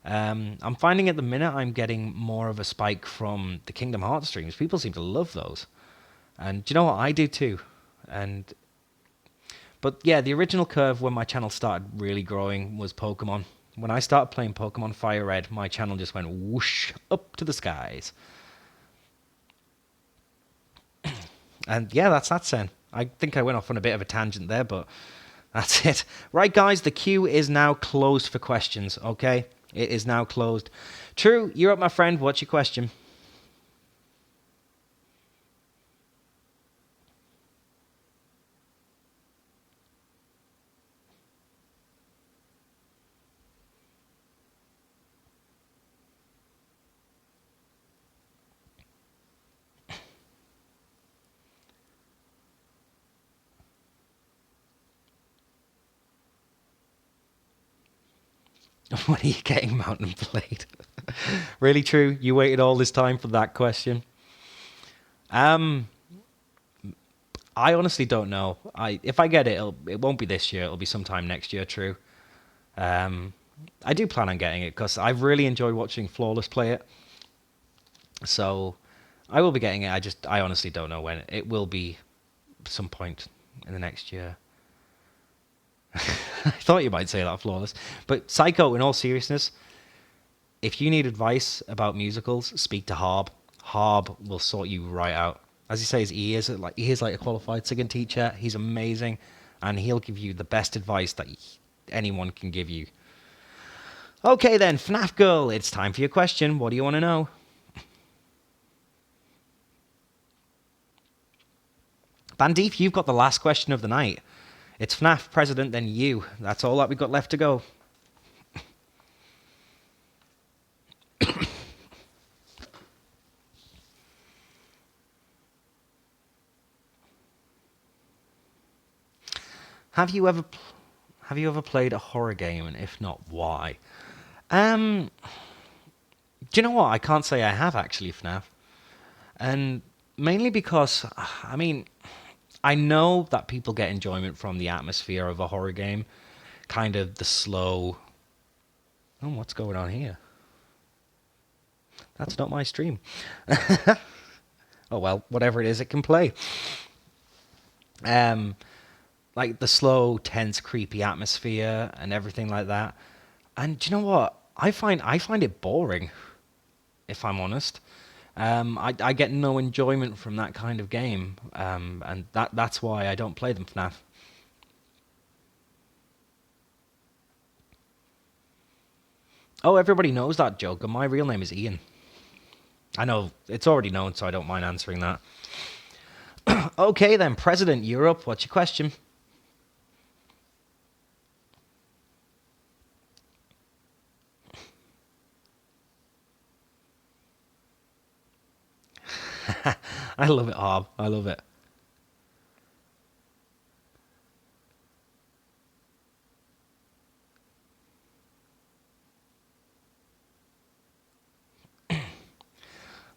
I'm finding at the minute I'm getting more of a spike from the Kingdom Hearts streams. People seem to love those. And do you know what? I do too. But yeah, the original curve when my channel started really growing was Pokemon. When I started playing Pokemon Fire Red, my channel just went whoosh up to the skies. And yeah, that's that, Sen. I think I went off on a bit of a tangent there, but that's it. Right, guys, the queue is now closed for questions, okay? It is now closed. True, you're up, my friend. What's your question? When are you getting Mountain Blade? Really, True? You waited all this time for that question? I honestly don't know. If I get it, it won't be this year. It'll be sometime next year, True. I do plan on getting it because I've really enjoyed watching Flawless play it. So I will be getting it. I honestly don't know when. It will be some point in the next year. I thought you might say that, Flawless. But Psycho, in all seriousness, if you need advice about musicals, speak to Harb. Harb will sort you right out. As he says, he is like a qualified singing teacher. He's amazing, and he'll give you the best advice that anyone can give you. Okay then, FNAF Girl, it's time for your question. What do you want to know? Bandeef, you've got the last question of the night. It's FNAF President, then you. That's all that we've got left to go. Have you ever played a horror game, and if not, why? Do you know what? I can't say I have actually, FNAF, and mainly because I know that people get enjoyment from the atmosphere of a horror game, kind of the slow. Oh, what's going on here? That's not my stream. Oh well, whatever it is, it can play. Like the slow, tense, creepy atmosphere and everything like that. And do you know what? I find it boring, if I'm honest. I get no enjoyment from that kind of game, and that's why I don't play them, FNAF. Oh, everybody knows that joke, and my real name is Ian. I know, it's already known, so I don't mind answering that. Okay then, President Europe, what's your question? I love it, Harb. I love it.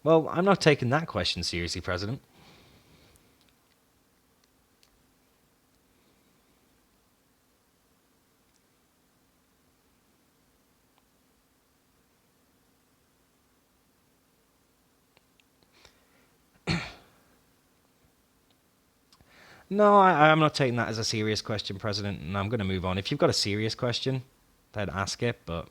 Well, I'm not taking that question seriously, President. No, I'm not taking that as a serious question, President, and I'm going to move on. If you've got a serious question, then ask it, but...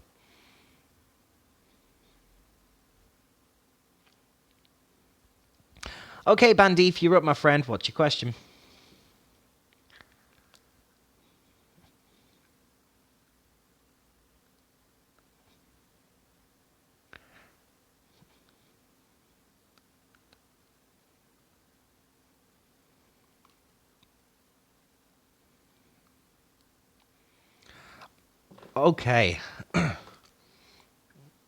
Okay, Bandeef, you're up, my friend. What's your question? Okay.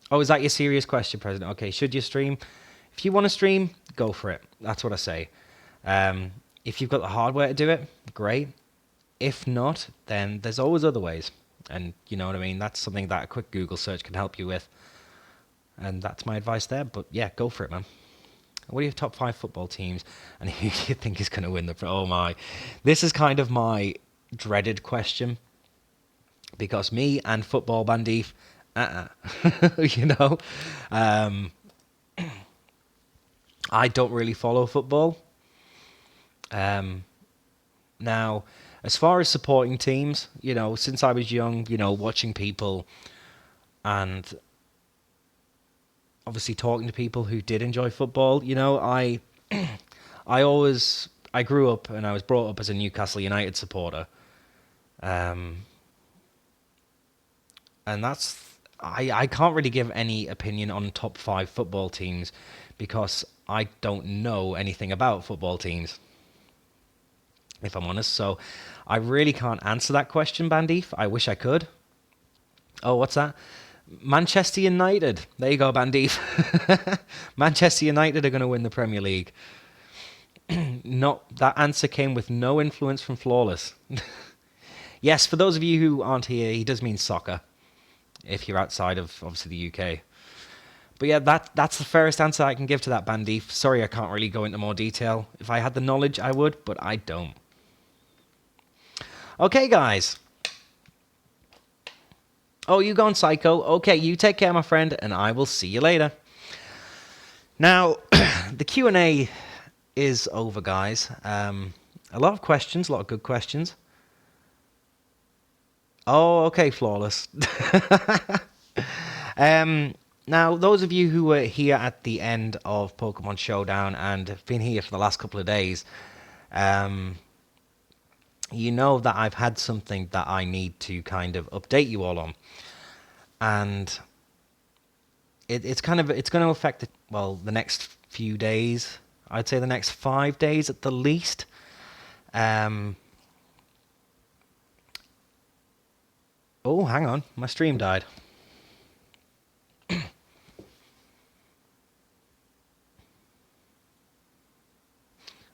Oh, is that your serious question, President? Okay, should you stream? If you want to stream, go for it. That's what I say. If you've got the hardware to do it, great. If not, then there's always other ways. And you know what I mean? That's something that a quick Google search can help you with. And that's my advice there. But yeah, go for it, man. What are your top 5 football teams? And who do you think is going to win the... Oh, my. This is kind of my dreaded question. Because me and football, Bandeef, you know, I don't really follow football. Now, as far as supporting teams, you know, since I was young, you know, watching people and obviously talking to people who did enjoy football, you know, I grew up and I was brought up as a Newcastle United supporter. And I can't really give any opinion on top 5 football teams because I don't know anything about football teams, if I'm honest. So I really can't answer that question, Bandeef. I wish I could. Oh, what's that? Manchester United. There you go, Bandeef. Manchester United are going to win the Premier League. That answer came with no influence from Flawless. Yes, for those of you who aren't here, he does mean soccer. If you're outside of, obviously, the UK. But yeah, that's the fairest answer I can give to that, Bandeef. Sorry, I can't really go into more detail. If I had the knowledge, I would, but I don't. Okay, guys. Oh, you gone psycho? Okay, you take care, my friend, and I will see you later. Now, the Q&A is over, guys. A lot of questions, a lot of good questions. Oh, okay, Flawless. Now, those of you who were here at the end of Pokemon Showdown and have been here for the last couple of days, you know that I've had something that I need to kind of update you all on. And it's going to affect, the next few days. I'd say the next 5 days at the least. Oh, hang on. My stream died.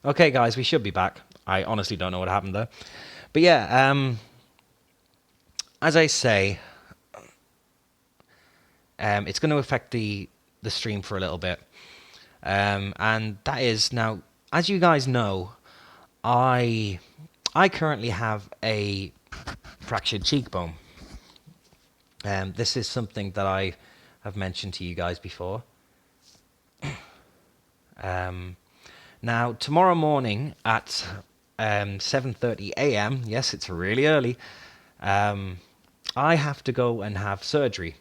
Okay, guys, we should be back. I honestly don't know what happened there. But yeah, as I say, it's going to affect the stream for a little bit. And that is now, as you guys know, I currently have a fractured cheekbone. This is something that I have mentioned to you guys before. Now, tomorrow morning at 7:30 a.m., yes, it's really early, I have to go and have surgery.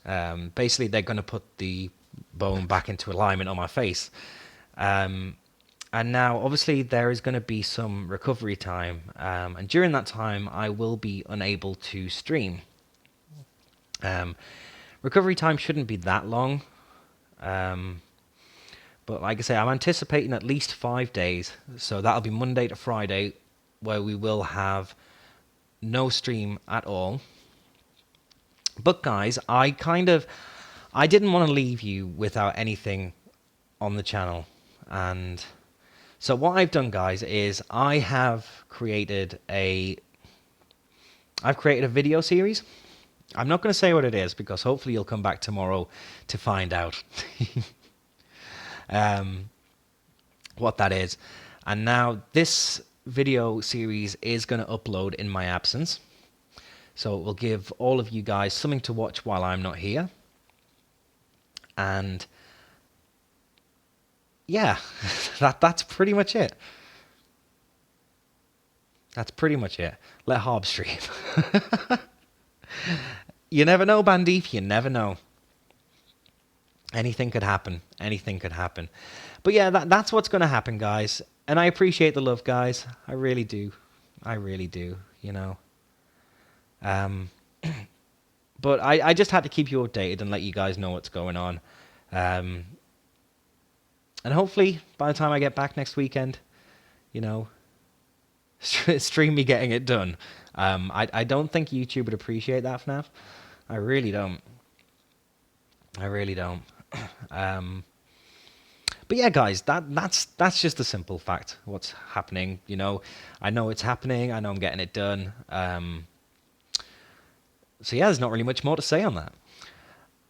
Basically, they're going to put the bone back into alignment on my face. And now, obviously, there is going to be some recovery time. And during that time, I will be unable to stream. Recovery time shouldn't be that long. But like I say, I'm anticipating at least 5 days. So that'll be Monday to Friday, where we will have no stream at all. But guys, I didn't want to leave you without anything on the channel. And so what I've done, guys, is I've created a video series. I'm not going to say what it is because hopefully you'll come back tomorrow to find out what that is. And now this video series is going to upload in my absence. So it will give all of you guys something to watch while I'm not here. And yeah, that's pretty much it. That's pretty much it. Let Harb stream. You never know, Bandeef. You never know. Anything could happen. Anything could happen. But yeah, that's what's going to happen, guys. And I appreciate the love, guys. I really do. I really do, you know. But I just had to keep you updated and let you guys know what's going on. And hopefully, by the time I get back next weekend, you know, stream me getting it done. I don't think YouTube would appreciate that, FNAF. I really don't. I really don't. But yeah, guys, that's just a simple fact. What's happening, you know. I know it's happening. I know I'm getting it done. So yeah, there's not really much more to say on that.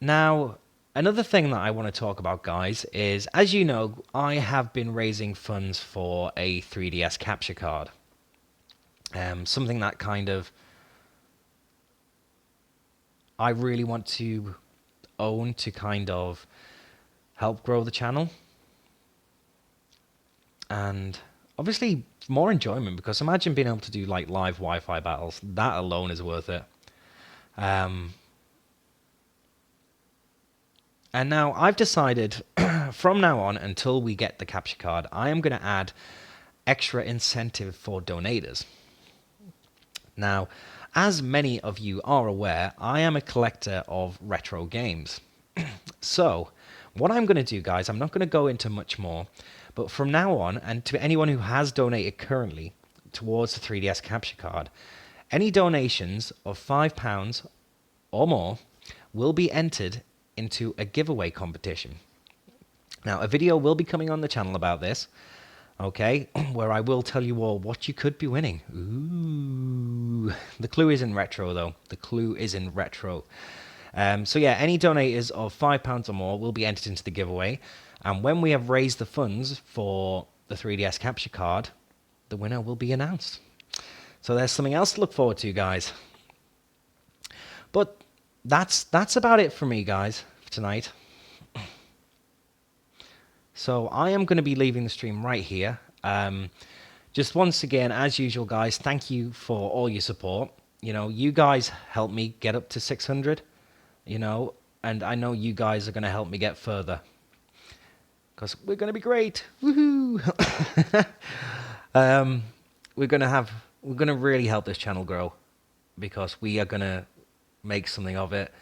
Now, another thing that I want to talk about, guys, is, as you know, I have been raising funds for a 3DS capture card. Something that kind of I really want to own to kind of help grow the channel. And obviously more enjoyment, because imagine being able to do like live Wi-Fi battles. That alone is worth it. And now I've decided from now on until we get the capture card, I am going to add extra incentive for donators. Now, as many of you are aware, I am a collector of retro games. So, what I'm going to do, guys, I'm not going to go into much more, but from now on, and to anyone who has donated currently towards the 3DS capture card, any donations of £5 or more will be entered into a giveaway competition. Now, a video will be coming on the channel about this, okay, where I will tell you all what you could be winning. Ooh. The clue is in retro, though. The clue is in retro. So yeah, any donators of £5 or more will be entered into the giveaway. And when we have raised the funds for the 3DS capture card, the winner will be announced. So there's something else to look forward to, guys. But that's about it for me, guys, for tonight. So I am going to be leaving the stream right here. Just once again, as usual, guys, thank you for all your support. You know, you guys helped me get up to 600, you know, and I know you guys are going to help me get further. Because we're going to be great. Woohoo! We're going to really help this channel grow. Because we are going to make something of it.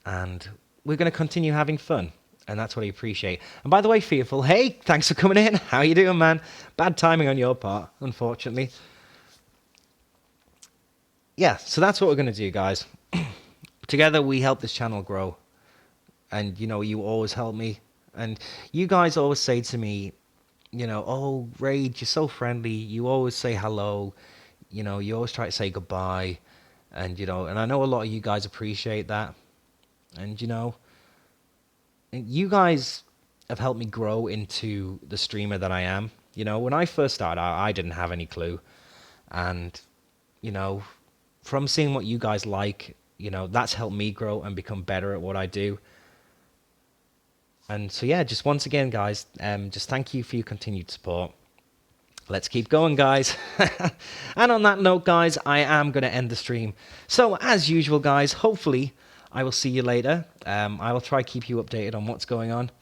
And we're going to continue having fun. And that's what I appreciate. And by the way, Fearful, hey, thanks for coming in. How you doing, man? Bad timing on your part, unfortunately. Yeah, so that's what we're going to do, guys. Together, we help this channel grow. And, you know, you always help me. And you guys always say to me, you know, oh, Raid, you're so friendly. You always say hello. You know, you always try to say goodbye. And, you know, and I know a lot of you guys appreciate that. And, you know, you guys have helped me grow into the streamer that I am. You know, when I first started out, I didn't have any clue. And, you know, from seeing what you guys like, you know, that's helped me grow and become better at what I do. And so, yeah, just once again, guys, just thank you for your continued support. Let's keep going, guys. And on that note, guys, I am going to end the stream. So, as usual, guys, hopefully I will see you later. I will try to keep you updated on what's going on.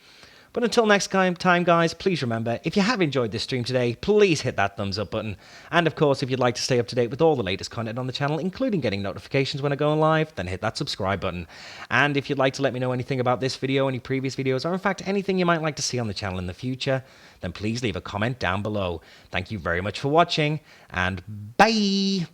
But until next time, guys, please remember, if you have enjoyed this stream today, please hit that thumbs up button. And of course, if you'd like to stay up to date with all the latest content on the channel, including getting notifications when I go live, then hit that subscribe button. And if you'd like to let me know anything about this video, any previous videos, or in fact anything you might like to see on the channel in the future, then please leave a comment down below. Thank you very much for watching, and bye!